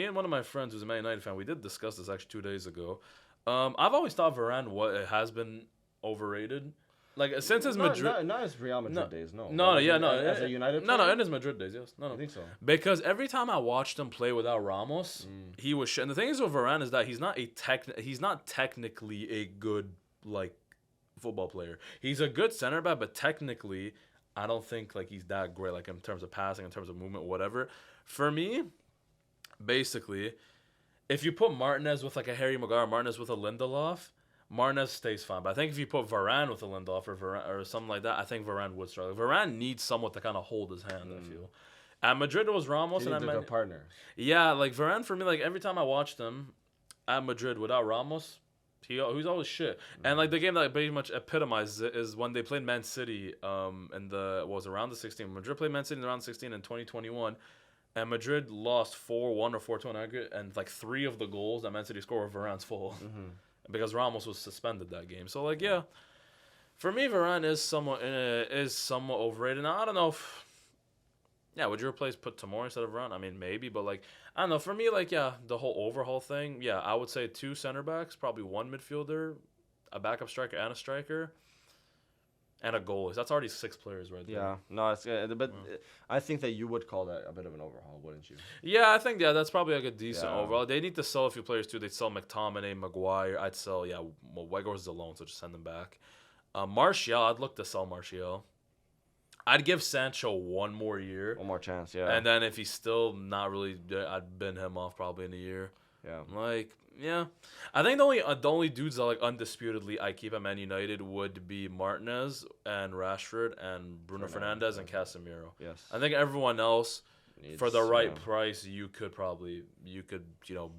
one of my friends who's a Man United fan, we did discuss this actually 2 days ago. I've always thought Varane has been overrated. Like since his Madrid.
Not his Real Madrid days, no.
No,
But
yeah, no.
As a United
No,
player?
in his Madrid days, yes. No,
I
no.
think so.
Because every time I watched him play without Ramos, he was shit. And the thing is with Varane is that he's not technically a good like football player. He's a good center back, but technically, I don't think like he's that great. Like in terms of passing, in terms of movement, whatever. For me, basically, if you put Martinez with like a Harry Maguire, Martinez with a Lindelof, Martinez stays fine. But I think if you put Varane with a Lindelof or something like that, I think Varane would struggle. Varane needs someone to kind of hold his hand, I feel. At Madrid, it was Ramos.
He needs a partner.
Yeah, like Varane, for me, like every time I watched him at Madrid without Ramos, he's always shit. And like the game that pretty much epitomizes it is when they played Man City in the, what was it, round of 16. Madrid played Man City in the round of 16 in 2021. And Madrid lost 4-1 or 4-2 on aggregate, and like 3 of the goals that Man City scored were Varane's fault. Because Ramos was suspended that game. So like yeah, for me Varane is somewhat overrated. Now I don't know if would you put Tomori instead of Varane? I mean maybe, but like I don't know. For me like the whole overhaul thing, I would say 2 center backs, probably 1 midfielder, a backup striker and a striker, and a goalie. That's already 6 players right there.
Yeah, no, it's but I think that you would call that a bit of an overhaul, wouldn't you?
Yeah, I think that's probably like a decent overall. They need to sell a few players too. They'd sell McTominay, Maguire. I'd sell Weghorst's alone, so just send them back. Martial, I'd look to sell Martial. I'd give Sancho 1 more year.
1 more chance, yeah.
And then if he's still not really, I'd bin him off probably in a year.
Yeah.
Like, yeah. I think the only dudes that like undisputedly I keep at Man United would be Martinez and Rashford and Bruno Fernandes and Casemiro.
Yes.
I think everyone else for the right price you could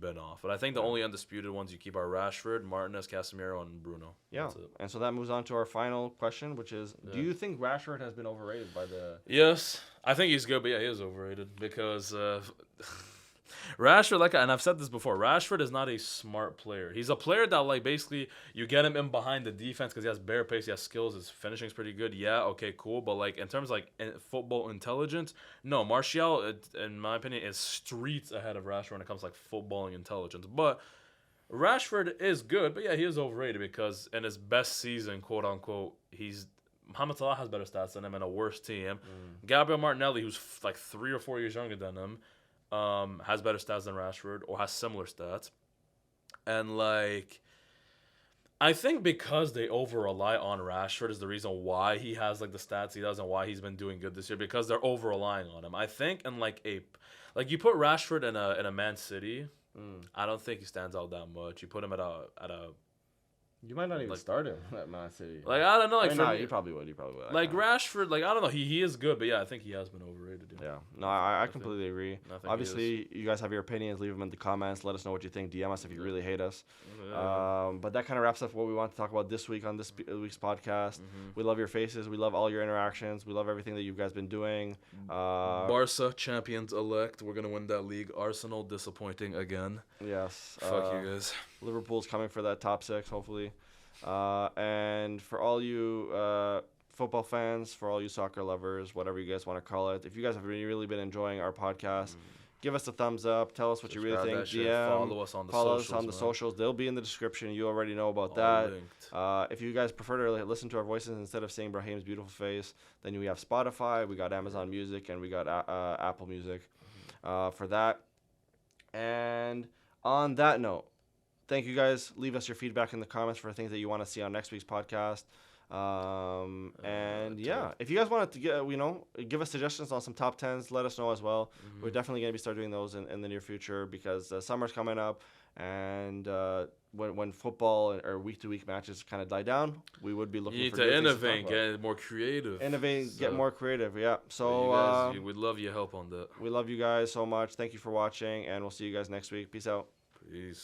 bin off. But I think the only undisputed ones you keep are Rashford, Martinez, Casemiro, and Bruno.
Yeah. And so that moves on to our final question, which is do you think Rashford has been overrated by the
Yes. I think he's good, but he is overrated because Rashford, and I've said this before, Rashford is not a smart player. He's a player that, like, basically, you get him in behind the defense because he has bare pace, he has skills, his finishing's pretty good. Yeah, okay, cool. But, like, in terms of, like, football intelligence, no, Martial, in my opinion, is streets ahead of Rashford when it comes to, like, footballing intelligence. But Rashford is good, but, yeah, he is overrated because in his best season, quote-unquote, Mohamed Salah has better stats than him and a worse team. Gabriel Martinelli, who's, like, 3 or 4 years younger than him, has better stats than Rashford or has similar stats. And, like, I think because they over-rely on Rashford is the reason why he has, like, the stats he does and why he's been doing good this year, because they're over-relying on him. I think in, like, you put Rashford in a Man City, I don't think he stands out that much. You put him at a
you might not even start him at Man City.
Like, I don't know. Like,
no, you probably would.
Like, Rashford, like, I don't know. He is good, but, yeah, I think he has been overrated.
Yeah. No, I completely agree. Obviously, you guys have your opinions. Leave them in the comments. Let us know what you think. DM us if you really hate us. But that kind of wraps up what we want to talk about this week on this week's podcast. We love your faces. We love all your interactions. We love everything that you guys been doing.
Barca champions elect. We're going to win that league. Arsenal disappointing again.
Yes.
Fuck you guys.
Liverpool's coming for that top 6, hopefully. And for all you football fans, for all you soccer lovers, whatever you guys want to call it, if you guys have really been enjoying our podcast, give us a thumbs up. Tell us what you really think. DM,
follow us on the
socials. They'll be in the description. You already know about that. If you guys prefer to listen to our voices instead of seeing Brahim's beautiful face, then we have Spotify, we got Amazon Music, and we got Apple Music for that. And on that note, thank you guys. Leave us your feedback in the comments for things that you want to see on next week's podcast. And yeah, if you guys want to give us suggestions on some top 10s, let us know as well. We're definitely going to start doing those in the near future because summer's coming up, and when football or week-to-week matches kind of die down, we would be looking for
to innovate, get more creative.
Get more creative. Yeah. So
we'd love your help on that.
We love you guys so much. Thank you for watching, and we'll see you guys next week. Peace out.
Peace.